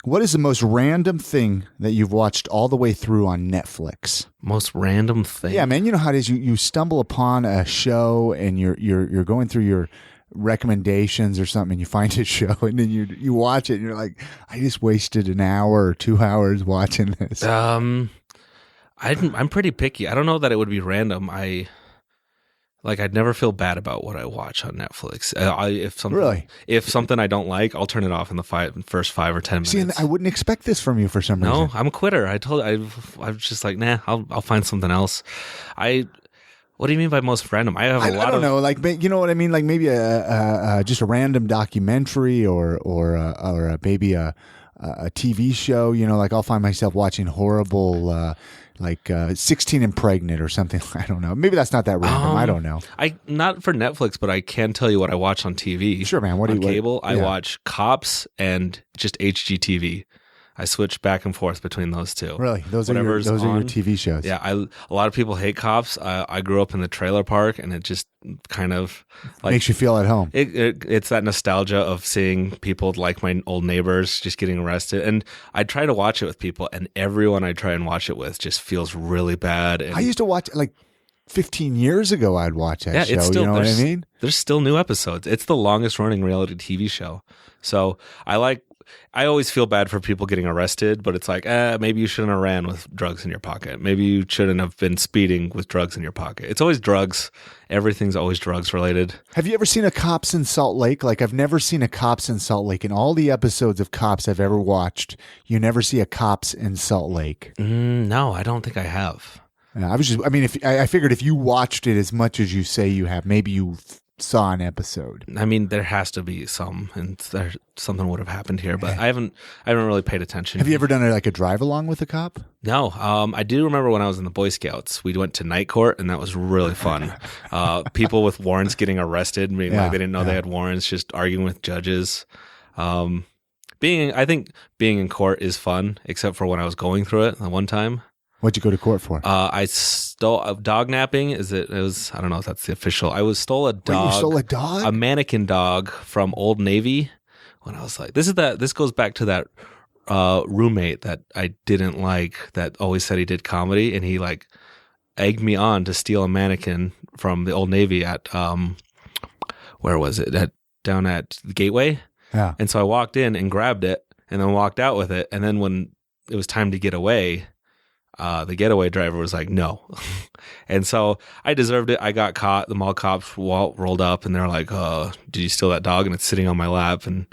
what is the most random thing that you've watched all the way through on Netflix?
Most random thing?
Yeah, man. You know how it is. You stumble upon a show and you're going through your recommendations or something, and you find a show and then you watch it and you're like, I just wasted an hour or 2 hours watching this. I'm
pretty picky. I don't know that it would be random. I'd never feel bad about what I watch on Netflix. If something I don't like, I'll turn it off in the first 5 or 10 minutes.
See, and I wouldn't expect this from you for some reason.
No, I'm a quitter. I'm just like, nah, I'll find something else. What do you mean by most random? I have a lot. I don't
know. Like, you know what I mean? Like maybe just a random documentary or maybe a TV show. You know, like I'll find myself watching horrible, 16 and Pregnant or something. I don't know. Maybe that's not that random. I don't know.
Not for Netflix, but I can tell you what I watch on TV.
Sure, man. What do you
cable? I watch Cops and just HGTV. I switch back and forth between those two.
Really? Those are your TV shows.
Yeah, a lot of people hate Cops. I grew up in the trailer park, and it just kind of like
makes you feel at home.
It's that nostalgia of seeing people like my old neighbors just getting arrested. And I try to watch it with people, and everyone I try and watch it with just feels really bad. And
I used to watch like 15 years ago. I'd watch that show.
It's still,
you know what I mean?
There's still new episodes. It's the longest running reality TV show. So I always feel bad for people getting arrested, but it's like, maybe you shouldn't have ran with drugs in your pocket. Maybe you shouldn't have been speeding with drugs in your pocket. It's always drugs. Everything's always drugs related.
Have you ever seen a Cops in Salt Lake? Like, I've never seen a Cops in Salt Lake. In all the episodes of Cops I've ever watched, you never see a Cops in Salt Lake.
No, I don't think I have.
Yeah, I figured if you watched it as much as you say you have, maybe you saw an episode.
I mean, there has to be some, and something would have happened here, but I haven't really paid attention.
Have you ever done a drive along with a cop?
No. I do remember when I was in the Boy Scouts, we went to night court, and that was really fun. People with warrants getting arrested, like they didn't know they had warrants, just arguing with judges. I think being in court is fun, except for when I was going through it the one time.
What'd you go to court for?
I stole dog napping. It was I don't know if that's the official. I stole a dog.
Wait, you stole a dog?
A mannequin dog from Old Navy. When I was like, this goes back to that roommate that I didn't like, that always said he did comedy, and he like egged me on to steal a mannequin from the Old Navy at where was it? Down at the Gateway.
Yeah.
And so I walked in and grabbed it, and then walked out with it, and then when it was time to get away, the getaway driver was like, no. And so I deserved it. I got caught. The mall cops rolled up, and they're like, did you steal that dog? And it's sitting on my lap. And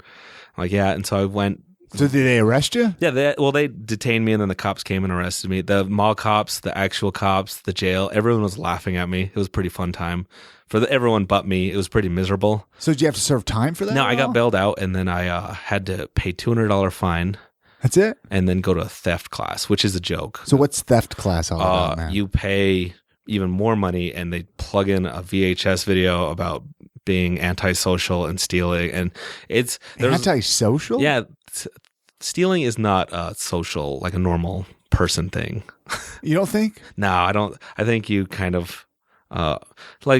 I'm like, yeah. And so I went.
So did they arrest you?
Yeah. They detained me, and then the cops came and arrested me. The mall cops, the actual cops, the jail, everyone was laughing at me. It was a pretty fun time. For everyone but me, it was pretty miserable.
So did you have to serve time for that?
No, I got bailed out, and then I had to pay $200 fine.
That's it?
And then go to a theft class, which is a joke.
So what's theft class all about, man?
You pay even more money, and they plug in a VHS video about being antisocial and stealing. And there's
antisocial?
Yeah. Stealing is not social, like a normal person thing.
You don't think?
No, I don't. I think you kind of... why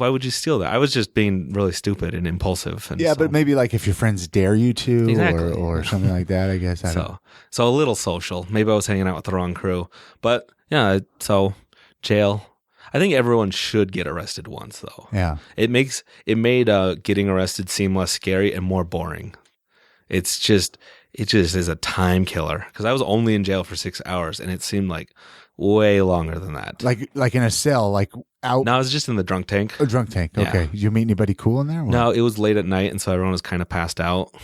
would you steal that? I was just being really stupid and impulsive. And
but maybe like if your friends dare you to,
exactly.
or something like that. I guess.
So a little social. Maybe I was hanging out with the wrong crew, but yeah. So jail. I think everyone should get arrested once, though.
Yeah.
It made getting arrested seem less scary and more boring. It just is a time killer, because I was only in jail for 6 hours, and it seemed like way longer than that.
Like in a cell, like out.
No, I was just in the drunk tank.
A drunk tank. Yeah. Okay. Did you meet anybody cool in there?
No, it was late at night, and so everyone was kind of passed out,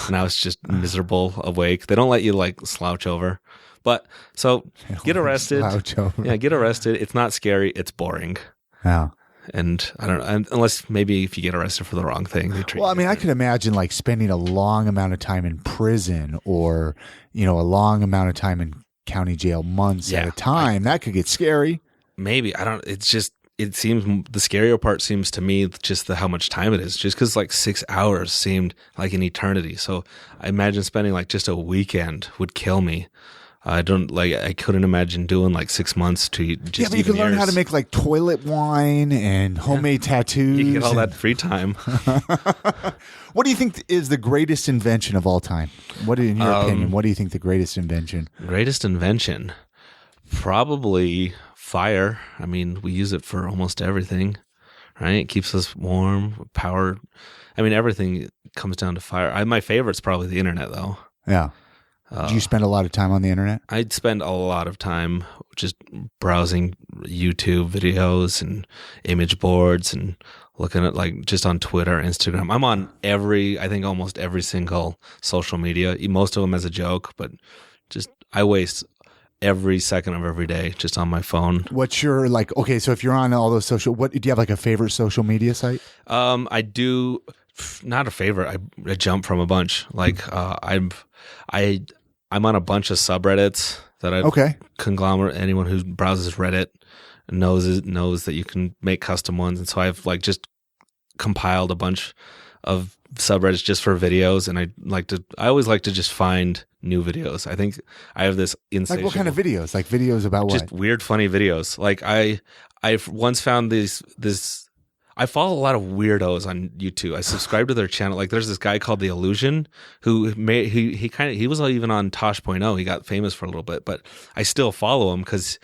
and I was just miserable awake. They don't let you like slouch over, but so get arrested.
Slouch over.
Yeah, get arrested. It's not scary. It's boring.
Yeah.
And I don't know, unless maybe if you get arrested for the wrong thing, they treat you.
Well, I mean, I could imagine like spending a long amount of time in prison, or a long amount of time in county jail, months at a time. That could get scary.
Maybe. I don't. It's just. It seems the scarier part seems to me just how much time it is. Just because like 6 hours seemed like an eternity. So I imagine spending like just a weekend would kill me. I couldn't imagine doing like 6 months to just.
Yeah, but you can learn how to make like toilet wine and homemade tattoos.
You get all that free time.
What do you think is the greatest invention of all time? What, in your opinion, what do you think the greatest invention?
Greatest invention? Probably fire. I mean, we use it for almost everything, right? It keeps us warm, power. I mean, everything comes down to fire. My favorite's probably the internet, though.
Yeah. Do you spend a lot of time on the internet?
I'd spend a lot of time just browsing YouTube videos and image boards and looking at like just on Twitter, Instagram. I'm on I think almost every single social media, most of them as a joke, but just I waste every second of every day just on my phone. What's your
so if you're on all those social, do you have like a favorite social media site?
I do, not a favorite. I jump from a bunch. I'm on a bunch of subreddits that conglomerate. Anyone who browses Reddit knows that you can make custom ones, and so I've like just compiled a bunch of subreddits just for videos, and I always like to just find new videos. I think I have this insatiable.
Like what kind of videos? Like videos about
just
what?
Just weird, funny videos. Like I once found this. I follow a lot of weirdos on YouTube. I subscribe to their channel. Like there's this guy called The Illusion who he was even on Tosh.0. He got famous for a little bit, but I still follow him because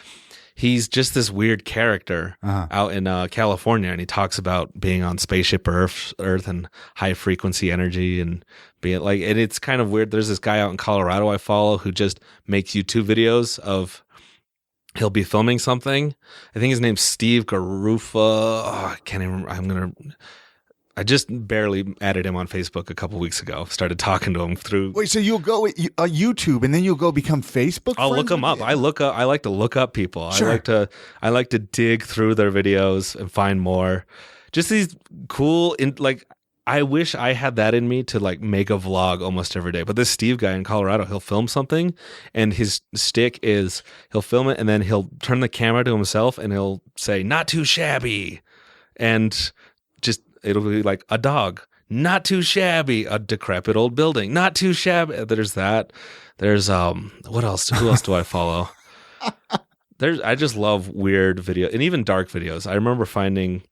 he's just this weird character out in California, and he talks about being on Spaceship Earth and high frequency energy and being like, and it's kind of weird. There's this guy out in Colorado I follow who just makes YouTube videos of. He'll be filming something. I think his name's Steve Garufa. Oh, I can't even remember. I just barely added him on Facebook a couple weeks ago. Started talking to him through.
Wait, so you'll go YouTube and then you'll go become Facebook?
I'll look them up. I like to look up people.
Sure.
I like to dig through their videos and find more. Just these cool I wish I had that in me to like make a vlog almost every day. But this Steve guy in Colorado, he'll film something and his stick is he'll film it and then he'll turn the camera to himself and he'll say, "Not too shabby." And just it'll be like a dog, "Not too shabby," a decrepit old building, "Not too shabby." There's that. There's what else? Who else do I follow? I just love weird video and even dark videos. I remember finding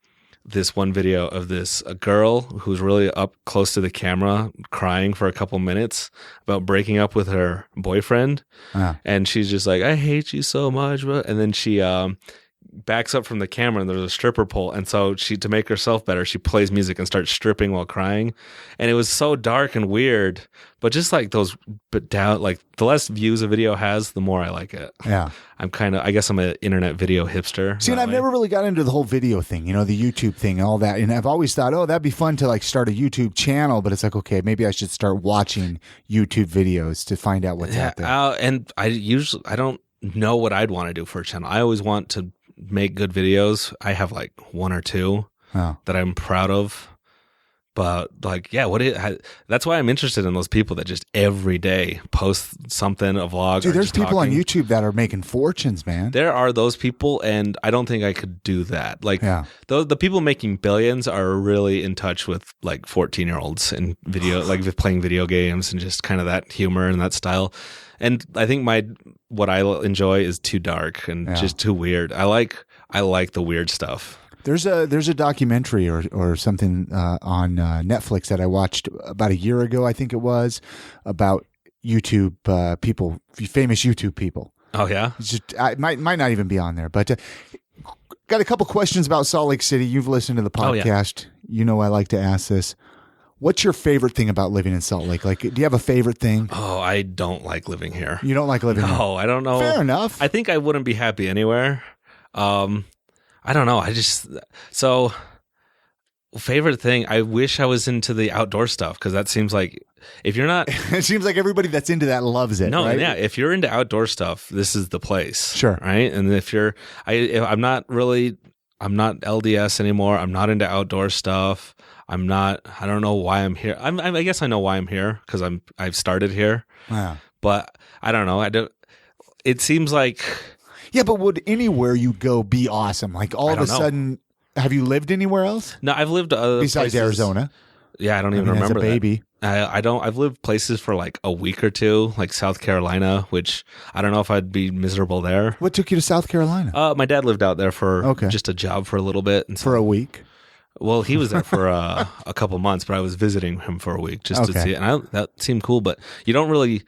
this one video of a girl who's really up close to the camera crying for a couple minutes about breaking up with her boyfriend. And she's just like, "I hate you so much." And then she backs up from the camera and there's a stripper pole. And so to make herself better, she plays music and starts stripping while crying. And it was so dark and weird, but just like like the less views a video has, the more I like it.
Yeah.
I guess I'm an internet video hipster.
See, and I've never really got into the whole video thing, the YouTube thing and all that. And I've always thought, oh, that'd be fun to like start a YouTube channel. But it's like, okay, maybe I should start watching YouTube videos to find out what's out there.
And I don't know what I'd want to do for a channel. I always want to make good videos. I have like one or two that I'm proud of. But like, yeah, that's why I'm interested in those people that just every day post something, a vlog.
Dude, there's people on YouTube that are making fortunes, man.
There are those people, and I don't think I could do that. Like, the people making billions are really in touch with like 14-year-olds and video, like playing video games and just kind of that humor and that style. And I think what I enjoy is too dark and just too weird. I like the weird stuff.
There's a documentary or something on Netflix that I watched about a year ago, I think it was, about YouTube people, famous YouTube people.
Oh yeah,
it might not even be on there, but got a couple questions about Salt Lake City. You've listened to the podcast. Oh, yeah. I like to ask this. What's your favorite thing about living in Salt Lake? Like, do you have a favorite thing?
Oh, I don't like living here.
You don't like living here?
No, I don't know.
Fair enough.
I think I wouldn't be happy anywhere. I don't know. Favorite thing, I wish I was into the outdoor stuff because that seems like if you're not.
It seems like everybody that's into that loves it.
No,
right?
Yeah. If you're into outdoor stuff, this is the place.
Sure.
Right. And if I'm not LDS anymore. I'm not into outdoor stuff. I don't know why I'm here. I guess I know why I'm here because I've started here.
Yeah.
But I don't know. It seems like.
Yeah, but would anywhere you go be awesome? Like all of a sudden, have you lived anywhere else?
No, I've lived
besides
places.
Arizona.
Yeah, I don't even remember
as a baby.
I don't. I've lived places for like a week or two, like South Carolina, which I don't know if I'd be miserable there.
What took you to South Carolina?
My dad lived out there for just a job for a little bit, and
for a week.
Well, he was there for a couple months, but I was visiting him for a week just to see it, and that seemed cool. But you don't really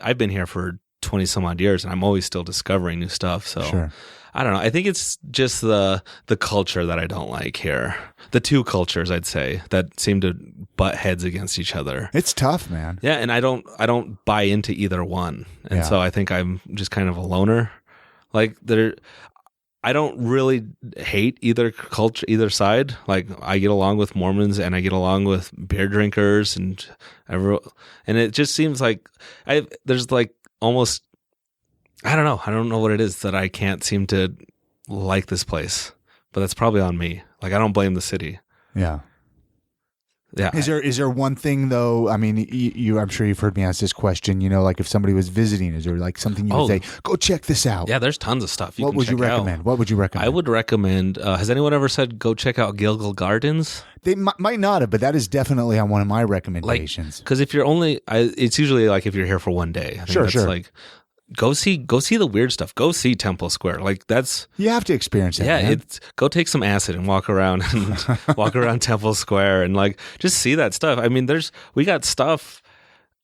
I've been here for 20 some odd years and I'm always still discovering new stuff. So
sure.
I don't know. I think it's just the culture that I don't like here. The two cultures, I'd say, that seem to butt heads against each other.
It's tough, man.
Yeah. And I don't buy into either one. And so I think I'm just kind of a loner. Like I don't really hate either culture, either side. Like I get along with Mormons and I get along with beer drinkers and it just seems like there's like almost, I don't know. I don't know what it is that I can't seem to like this place, but that's probably on me. Like I don't blame the city.
Yeah.
Yeah.
Is there one thing though? I mean, I'm sure you've heard me ask this question. You know, like if somebody was visiting, is there like something you would say, go check this out?
Yeah, there's tons of stuff.
What would you recommend? What would you recommend?
I would recommend. Has anyone ever said go check out Gilgal Gardens?
They might not have, but that is definitely on one of my recommendations.
Because if you're it's usually like if you're here for one day. I think
Sure.
Like go see the weird stuff. Go see Temple Square. Like that's
you have to experience it.
Yeah,
man.
go take some acid and walk around Temple Square and like just see that stuff. I mean, we got stuff.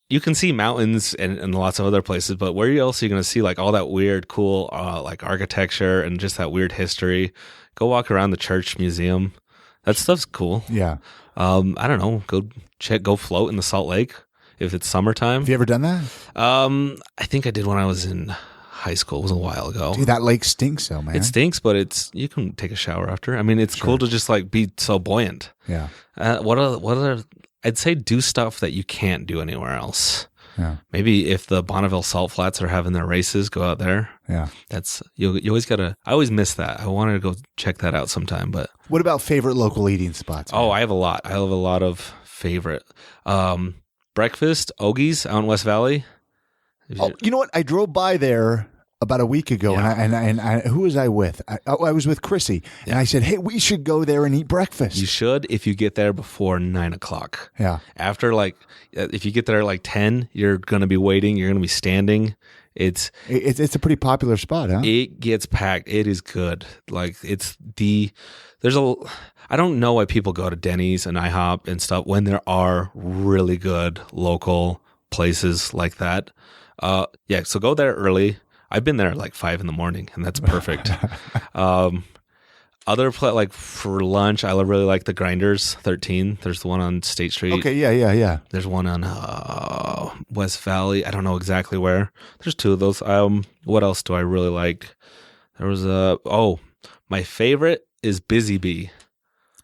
You can see mountains and lots of other places, but where else are you going to see like all that weird, cool like architecture and just that weird history? Go walk around the church museum. That stuff's cool.
Yeah.
I don't know. Go float in the Salt Lake. If it's summertime.
Have you ever done that?
I think I did when I was in high school. It was a while ago.
Dude, that lake stinks though, man.
It stinks, but you can take a shower after. I mean, it's cool to just like be so buoyant.
Yeah.
What other? I'd say do stuff that you can't do anywhere else.
Yeah.
Maybe if the Bonneville Salt Flats are having their races, go out there.
Yeah.
That's you always gotta. I always miss that. I wanted to go check that out sometime. But
what about favorite local eating spots? Man?
Oh, I have a lot. I have a lot of favorite. Breakfast, Ogie's out in West Valley.
You know what? I drove by there about a week ago, and I who was I with? I was with Chrissy, and I said, "Hey, we should go there and eat breakfast."
You should if you get there before 9:00.
Yeah.
After if you get there at 10, you're gonna be waiting. You're gonna be standing. It's
a pretty popular spot, huh?
It gets packed. It is good. I don't know why people go to Denny's and IHOP and stuff when there are really good local places like that. So go there early. I've been there at 5 a.m, and that's perfect. Like for lunch, I really like the Grinders 13. There's the one on State Street.
Okay, yeah.
There's one on West Valley. I don't know exactly where. There's two of those. What else do I really like? There was my favorite is Busy Bee.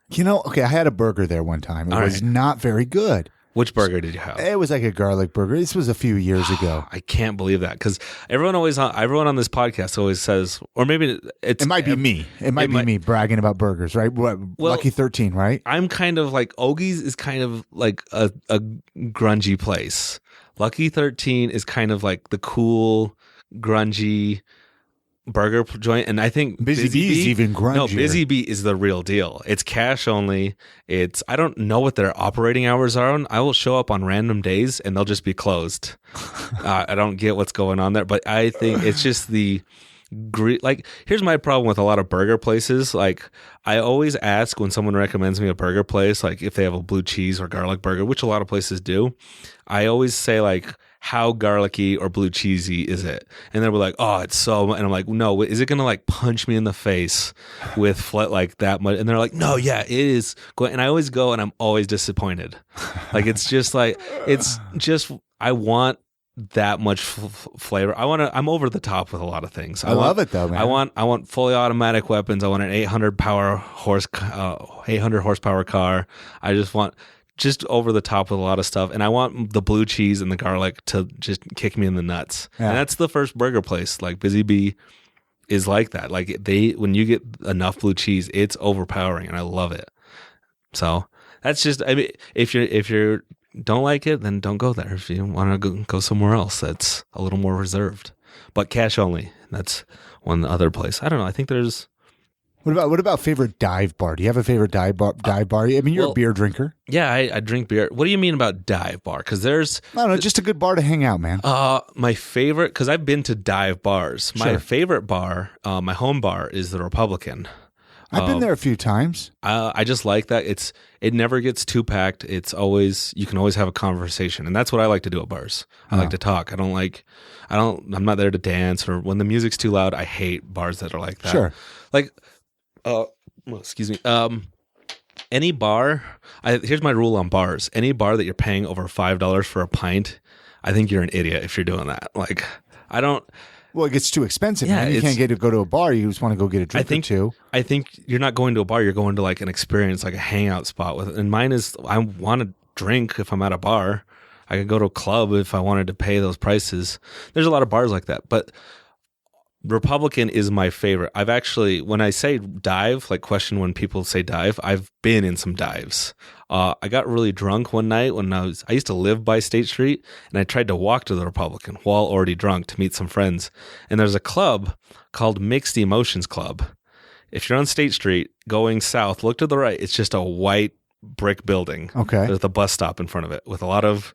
You know, okay, I had a burger there one time. It was not very good.
Which burger did you have?
It was like a garlic burger. This was a few years ago.
I can't believe that because everyone on this podcast always says, or maybe
it might be me. It might be me bragging about burgers, right? Lucky 13, right?
I'm kind of like Ogie's is kind of like a grungy place. Lucky 13 is kind of like the cool, grungy burger joint, and I think
Busy Bee is even grungier.
No, Busy Bee is the real deal. It's cash only. I don't know what their operating hours are on. I will show up on random days and they'll just be closed. I don't get what's going on there, but I think it's just here's my problem with a lot of burger places. Like I always ask when someone recommends me a burger place, like if they have a blue cheese or garlic burger, which a lot of places do. I always say how garlicky or blue cheesy is it? And they'll be like, oh, it's so, and I'm like, no, is it going to punch me in the face with like that much? And they're like, no, yeah, it is. And I always go and I'm always disappointed. It's just I want that much flavor. I'm over the top with a lot of things.
I love it though, man.
I want fully automatic weapons. I want an 800 horsepower car. I just want over the top with a lot of stuff, and I want the blue cheese and the garlic to just kick me in the nuts. Yeah. And that's the first burger place. Like Busy Bee is like that. When you get enough blue cheese, it's overpowering, and I love it. So that's just. I mean, if you don't like it, then don't go there. If you want to go somewhere else, that's a little more reserved, but cash only. That's one other place. I don't know. I think there's.
What about favorite dive bar? Do you have a favorite dive bar? I mean, you're a beer drinker.
Yeah, I drink beer. What do you mean about dive bar? Because there's
I don't know, just a good bar to hang out, man.
My favorite, because I've been to dive bars.
Sure.
My favorite bar, my home bar, is the Republican.
I've been there a few times.
I just like that. It never gets too packed. You can always have a conversation, and that's what I like to do at bars. I like to talk. I'm not there to dance, or when the music's too loud. I hate bars that are like that.
Sure.
Excuse me. Any bar. Here's my rule on bars. Any bar that you're paying over $5 for a pint, I think you're an idiot if you're doing that. I don't.
Well, it gets too expensive, man. You can't go to a bar. You just want to go get a drink or two.
I think you're not going to a bar. You're going to an experience, like a hangout spot. And mine is, I want to drink if I'm at a bar. I could go to a club if I wanted to pay those prices. There's a lot of bars like that. But Republican is my favorite. I've actually, when I say dive, like question when people say dive, I've been in some dives. I got really drunk one night when I used to live by State Street, and I tried to walk to the Republican while already drunk to meet some friends. And there's a club called Mixed Emotions Club. If you're on State Street going south, look to the right. It's just a white brick building.
Okay.
There's a bus stop in front of it with a lot of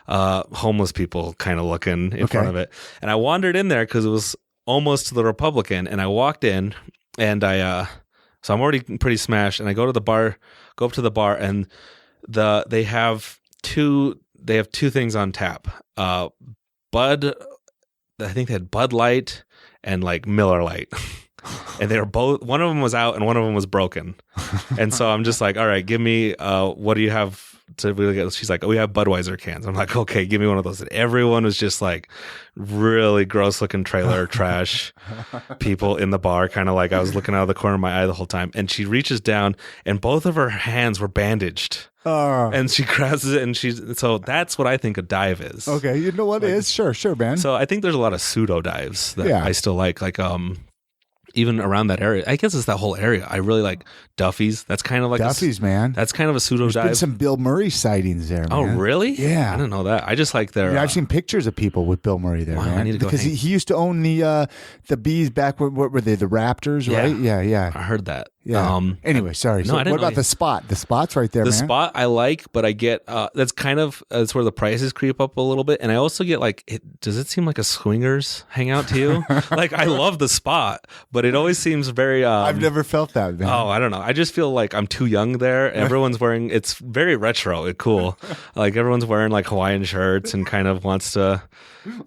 homeless people kind of looking in front of it. And I wandered in there because it was almost to the Republican, and I walked in, and so I'm already pretty smashed, and I go up to the bar, and they have two things on tap. Bud, I think they had Bud Light and like Miller Lite. And they were both, one of them was out and one of them was broken. And so I'm just like, all right, give me, what do you have to really get? She's like, oh, we have Budweiser cans. I'm like, okay, give me one of those. And everyone was just like really gross looking trailer trash people in the bar, kind of like I was looking out of the corner of my eye the whole time. And she reaches down and both of her hands were bandaged. And she grabs it, and so that's what I think a dive is.
Okay, you know what it is? Sure, man.
So I think there's a lot of pseudo dives that I still like even around that area. I guess it's that whole area. I really like Duffy's. That's kind of like
Duffy's, man.
That's kind of a pseudo
There's
dive.
been some Bill Murray sightings there, man.
Oh, really?
Yeah.
I didn't know that. I just like their...
Yeah, I've seen pictures of people with Bill Murray there, man.
I need to go
because he used to own the bees back, what were they, the Raptors, right? Yeah.
I heard that.
Yeah. Anyway, sorry. So what about the spot? The spot's right there,
man.
The
spot I like, but I get that's kind of that's where the prices creep up a little bit, and I also get like, does it seem like a swingers hangout to you? Like I love the spot, but it always seems very.
I've never felt that, man.
Oh, I don't know. I just feel like I'm too young there. Everyone's wearing. It's very retro. It's cool. Like everyone's wearing like Hawaiian shirts and kind of wants to.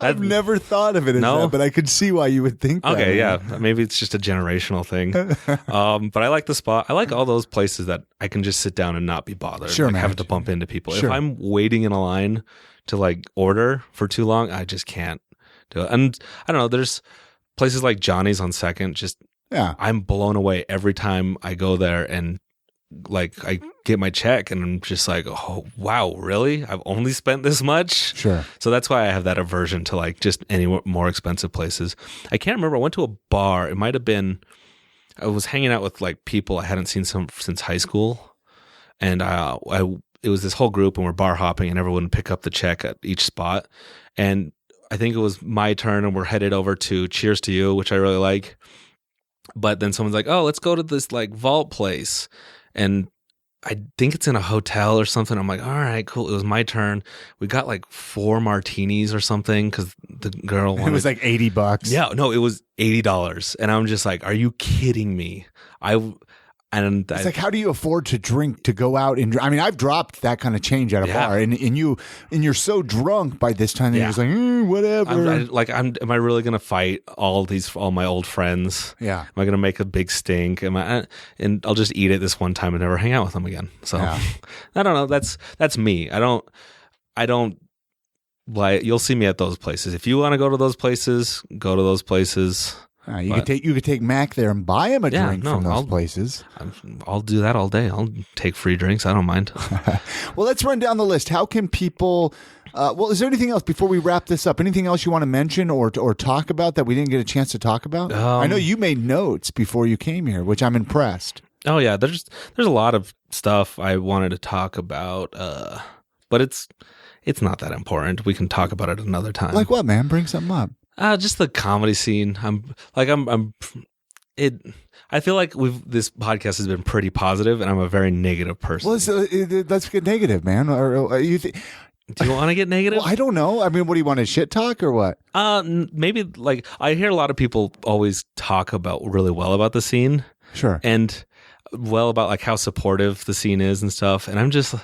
I've never thought of it as that, but I could see why you would think that.
Okay, yeah. Maybe it's just a generational thing. But I like the spot. I like all those places that I can just sit down and not be bothered.
Sure,
like
man.
having to bump into people.
Sure.
If I'm waiting in a line to like order for too long, I just can't do it. And I don't know, there's places like Johnny's on Second. I'm blown away every time I go there, and like I get my check and I'm just like, oh wow, really? I've only spent this much?
Sure.
So that's why I have that aversion to like just any more expensive places. I can't remember. I went to a bar. It might have been, I was hanging out with like people I hadn't seen since high school, and it was this whole group, and we're bar hopping, and everyone would pick up the check at each spot. And I think it was my turn, and we're headed over to Cheers to You, which I really like. But then someone's like, oh, let's go to this like vault place. And I think it's in a hotel or something. I'm like, all right, cool. It was my turn. We got like 4 martinis or something because the girl wanted.
It was like $80.
Yeah, no, it was $80. And I'm just like, are you kidding me? It's
like, how do you afford to drink, to go out and? I mean, I've dropped that kind of change at a bar, and you're so drunk by this time that you're just like, whatever.
Am I really gonna fight all my old friends?
Yeah.
Am I gonna make a big stink? And I'll just eat it this one time and never hang out with them again. So I don't know. That's me. I don't like. You'll see me at those places. If you want to go to those places, go to those places.
You could take Mac there and buy him a drink from those places.
I'll do that all day. I'll take free drinks. I don't mind.
Well, let's run down the list. How can people? Is there anything else before we wrap this up? Anything else you want to mention or talk about that we didn't get a chance to talk about? I know you made notes before you came here, which I'm impressed.
Oh yeah, there's a lot of stuff I wanted to talk about, but it's not that important. We can talk about it another time.
Like what, man? Bring something up.
Just the comedy scene. I feel like this podcast has been pretty posive, and I'm a very negative person.
Well, let's get negative, man. Do
you want to get negative?
Well, I don't know. I mean, what do you want to shit talk or what?
Maybe like I hear a lot of people always talk really well about the scene.
Sure.
And well about like how supportive the scene is and stuff. And I'm just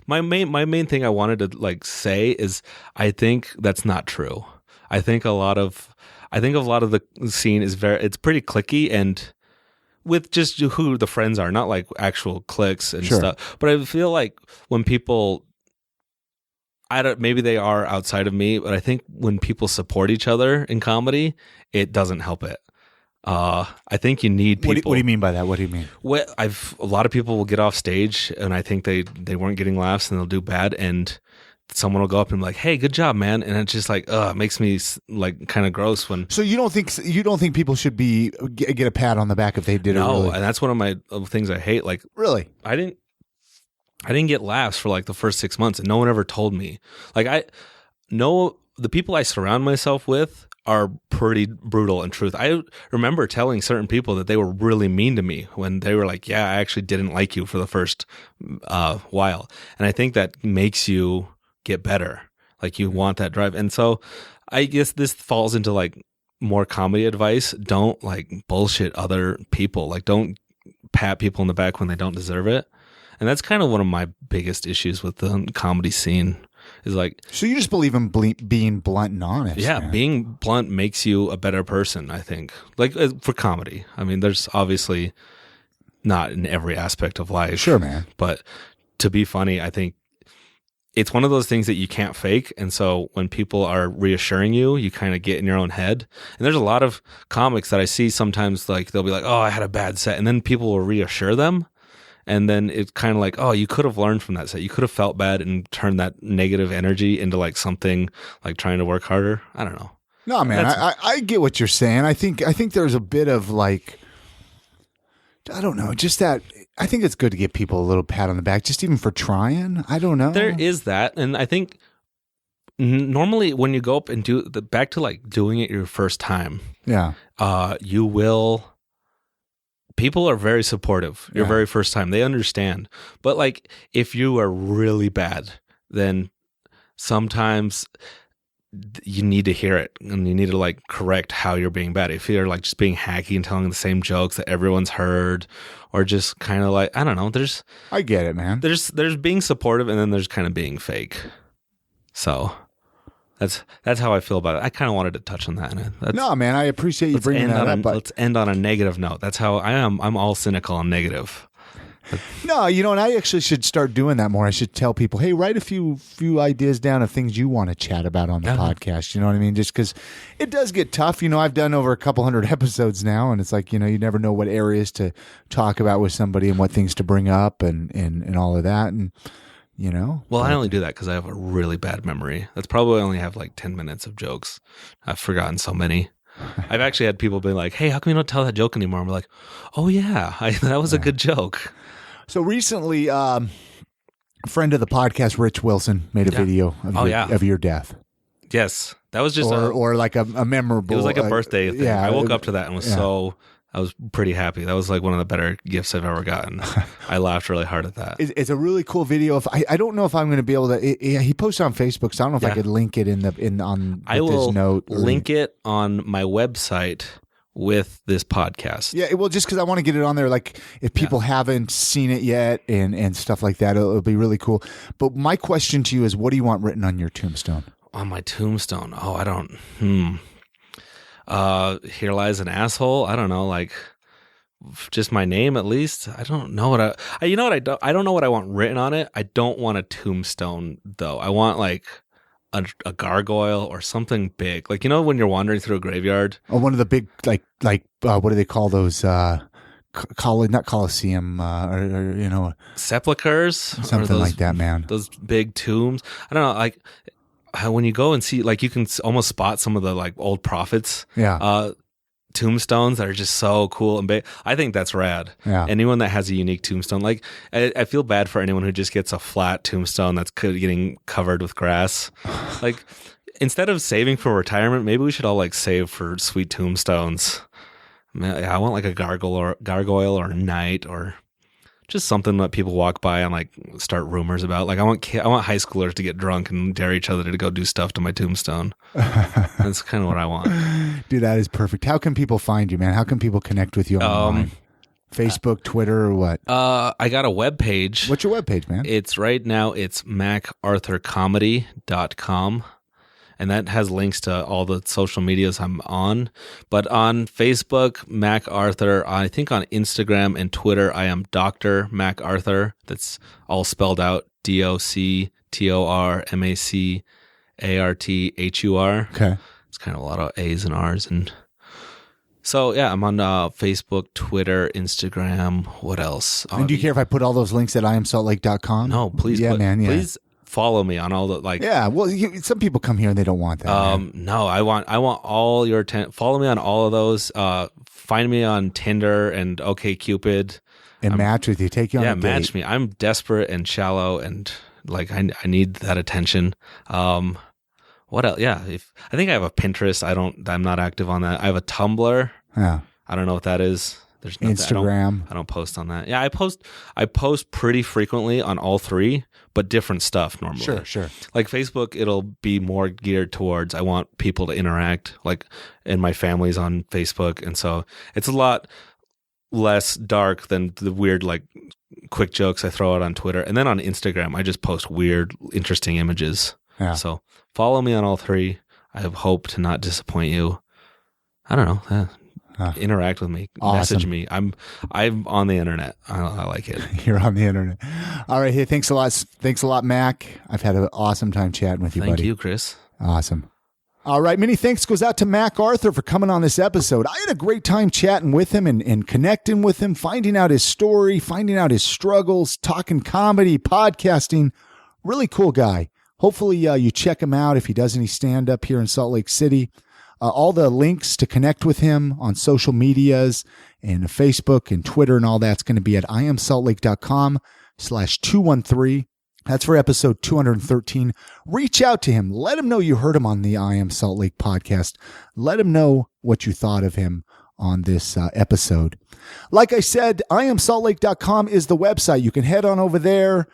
my main thing I wanted to like say is I think that's not true. I think a lot of the scene is it's pretty cliquey and with just who the friends are, not like actual cliques and stuff. But I feel like when people, maybe they are outside of me, but I think when people support each other in comedy, it doesn't help it. I think you need people.
What do you mean by that? What do you mean?
Well, a lot of people will get off stage and I think they weren't getting laughs and they'll do bad, and someone will go up and be like, "Hey, good job, man," and it's just like, it makes me like kind of gross when.
So you don't think people should get a pat on the back if they did it? No,
and that's one of my things I hate. Like,
really,
I didn't get laughs for like the first 6 months, and no one ever told me. Like, the people I surround myself with are pretty brutal in truth. I remember telling certain people that they were really mean to me when they were like, "Yeah, I actually didn't like you for the first while," and I think that makes you get better. Like, you want that drive. And so I guess this falls into like more comedy advice. Don't like bullshit other people. Like, don't pat people in the back when they don't deserve it. And that's kind of one of my biggest issues with the comedy scene is like.
So you just believe in being blunt and honest.
Yeah.
Man.
Being blunt makes you a better person, I think, like for comedy. I mean, there's obviously not in every aspect of life.
Sure, man.
But to be funny, I think it's one of those things that you can't fake. And so when people are reassuring you, you kind of get in your own head. And there's a lot of comics that I see sometimes, like, they'll be like, "Oh, I had a bad set." And then people will reassure them. And then it's kind of like, "Oh, you could have learned from that set. You could have felt bad and turned that negative energy into like something like trying to work harder." I don't know.
No, man, I get what you're saying. I think there's a bit of like, I don't know, just that. I think it's good to give people a little pat on the back, just even for trying. I don't know.
There is that. And I think normally when you go up and do back to like doing it your first time.
Yeah.
People are very supportive your very first time. They understand. But like, if you are really bad, then sometimes you need to hear it and you need to like correct how you're being bad. If you're like just being hacky and telling the same jokes that everyone's heard, or just kind of like, I don't know,
I get it, man.
There's being supportive, and then there's kind of being fake. So that's how I feel about it. I kind of wanted to touch on that.
No, man, I appreciate you bringing that up.
Let's end on a negative note. That's how I am. I'm all cynical and negative.
No, and I actually should start doing that more. I should tell people, "Hey, write a few ideas down of things you want to chat about on the podcast." You know what I mean? Just because it does get tough. I've done over a couple hundred episodes now, and it's like, you never know what areas to talk about with somebody and what things to bring up and all of that. And,
Well, I only do that because I have a really bad memory. That's probably only have like 10 minutes of jokes. I've forgotten so many. I've actually had people be like, "Hey, how come you don't tell that joke anymore?" I'm like, "Oh, yeah, that was a good joke."
So recently, a friend of the podcast, Rich Wilson, made a video of your death.
Yes, that was just
or like a memorable.
It was like a birthday thing. Yeah, I woke up to that and I was pretty happy. That was like one of the better gifts I've ever gotten. I laughed really hard at that.
It's a really cool video. I don't know if I'm going to be able to. He posted on Facebook, so I don't know if I could link it on
I will
this note.
Link it on my website with this podcast.
Yeah, well, just because I want to get it on there, like if people haven't seen it yet and stuff like that, it'll be really cool. But my question to you is, what do you want written on your tombstone?
On my tombstone? Oh, I don't. Here lies an asshole. I don't know, like just my name at least. I don't know what I don't know what I want written on it. I don't want a tombstone though. I want like a gargoyle or something big, like when you're wandering through a graveyard.
Oh, one of the big like what do they call those? Not Colosseum, or
sepulchers,
something like that, man.
Those big tombs. I don't know, like how when you go and see, like you can almost spot some of the like old prophets.
Yeah.
Tombstones that are just so cool and big. I think that's rad.
Yeah.
Anyone that has a unique tombstone, like I feel bad for anyone who just gets a flat tombstone that's getting covered with grass. Like instead of saving for retirement, maybe we should all like save for sweet tombstones. I want like a gargoyle or a knight or just something that people walk by and like start rumors about. Like I want high schoolers to get drunk and dare each other to go do stuff to my tombstone. That's kind of what I want.
Dude, that is perfect. How can people find you, man? How can people connect with you online? Facebook, Twitter, or what?
I got a webpage.
What's your webpage, man?
It's macarthurcomedy.com. And that has links to all the social medias I'm on. But on Facebook, MacArthur. I think on Instagram and Twitter, I am Dr. MacArthur. That's all spelled out. DoctorMacarthur.
Okay.
It's kind of a lot of A's and R's. And so, yeah, I'm on Facebook, Twitter, Instagram. What else?
And do you care if I put all those links at IamSaltLake.com?
No, please.
Yeah, man. Yeah.
Please follow me on all the like.
Yeah, well, some people come here and they don't want that.
No, I want all your follow me on all of those. Find me on Tinder and OkCupid
and match with you. Take you on a date.
Match me. I'm desperate and shallow and like I need that attention. What else? Yeah, I think I have a Pinterest. I'm not active on that. I have a Tumblr.
Yeah.
I don't know what that is. There's nothing,
Instagram.
I don't post on that. Yeah, I post pretty frequently on all three, but different stuff normally.
Sure.
Like Facebook, it'll be more geared towards I want people to interact, like, and my family's on Facebook, and so it's a lot less dark than the weird like quick jokes I throw out on Twitter. And then on Instagram, I just post weird, interesting images.
Yeah.
So follow me on all three. I hope to not disappoint you. I don't know. Interact with me.
Awesome.
Message me. I'm on the internet. I like it.
You're on the internet. All right. Hey, thanks a lot. Thanks a lot, Mac. I've had an awesome time chatting with you, buddy.
Thank you, Chris.
Awesome. All right. Many thanks goes out to Mac Arthur for coming on this episode. I had a great time chatting with him and connecting with him, finding out his story, finding out his struggles, talking comedy, podcasting. Really cool guy. Hopefully you check him out if he does any stand-up here in Salt Lake City. All the links to connect with him on social medias and Facebook and Twitter and all that's going to be at iamsaltlake.com/213. That's for episode 213. Reach out to him. Let him know you heard him on the I Am Salt Lake podcast. Let him know what you thought of him on this episode. Like I said, iamsaltlake.com is the website. You can head on over there.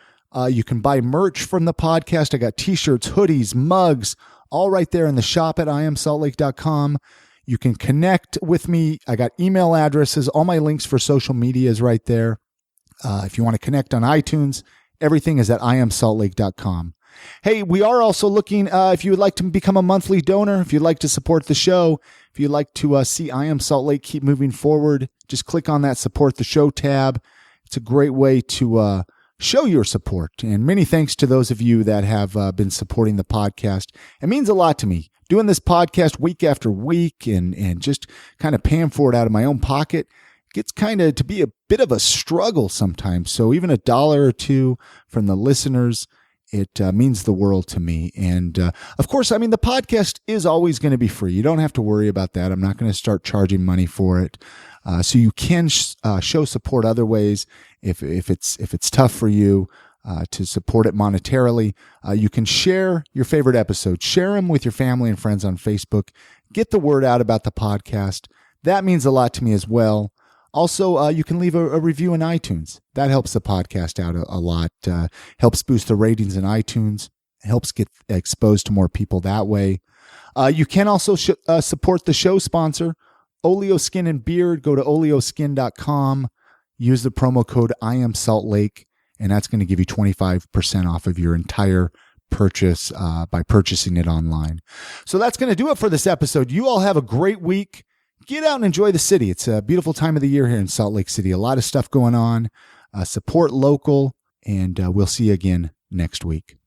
You can buy merch from the podcast. I got t-shirts, hoodies, mugs, all right there in the shop at iamsaltlake.com. You can connect with me. I got email addresses. All my links for social media is right there. If you want to connect on iTunes, everything is at iamsaltlake.com. Hey, we are also looking, if you would like to become a monthly donor, if you'd like to support the show, if you'd like to see I Am Salt Lake keep moving forward, just click on that Support the Show tab. It's a great way to show your support. And many thanks to those of you that have been supporting the podcast. It means a lot to me. Doing this podcast week after week and just kind of paying for it out of my own pocket gets kind of to be a bit of a struggle sometimes. So even $1 or $2 from the listeners, it means the world to me. And of course, I mean, the podcast is always going to be free. You don't have to worry about that. I'm not going to start charging money for it. So you can show support other ways. If it's tough for you to support it monetarily, you can share your favorite episodes. Share them with your family and friends on Facebook. Get the word out about the podcast. That means a lot to me as well. Also, you can leave a review in iTunes. That helps the podcast out a lot. Helps boost the ratings in iTunes. Helps get exposed to more people that way. You can also support the show sponsor, Oleo Skin and Beard. Go to oleoskin.com. Use the promo code IAMSaltLake, and that's going to give you 25% off of your entire purchase by purchasing it online. So that's going to do it for this episode. You all have a great week. Get out and enjoy the city. It's a beautiful time of the year here in Salt Lake City. A lot of stuff going on. Support local, and we'll see you again next week.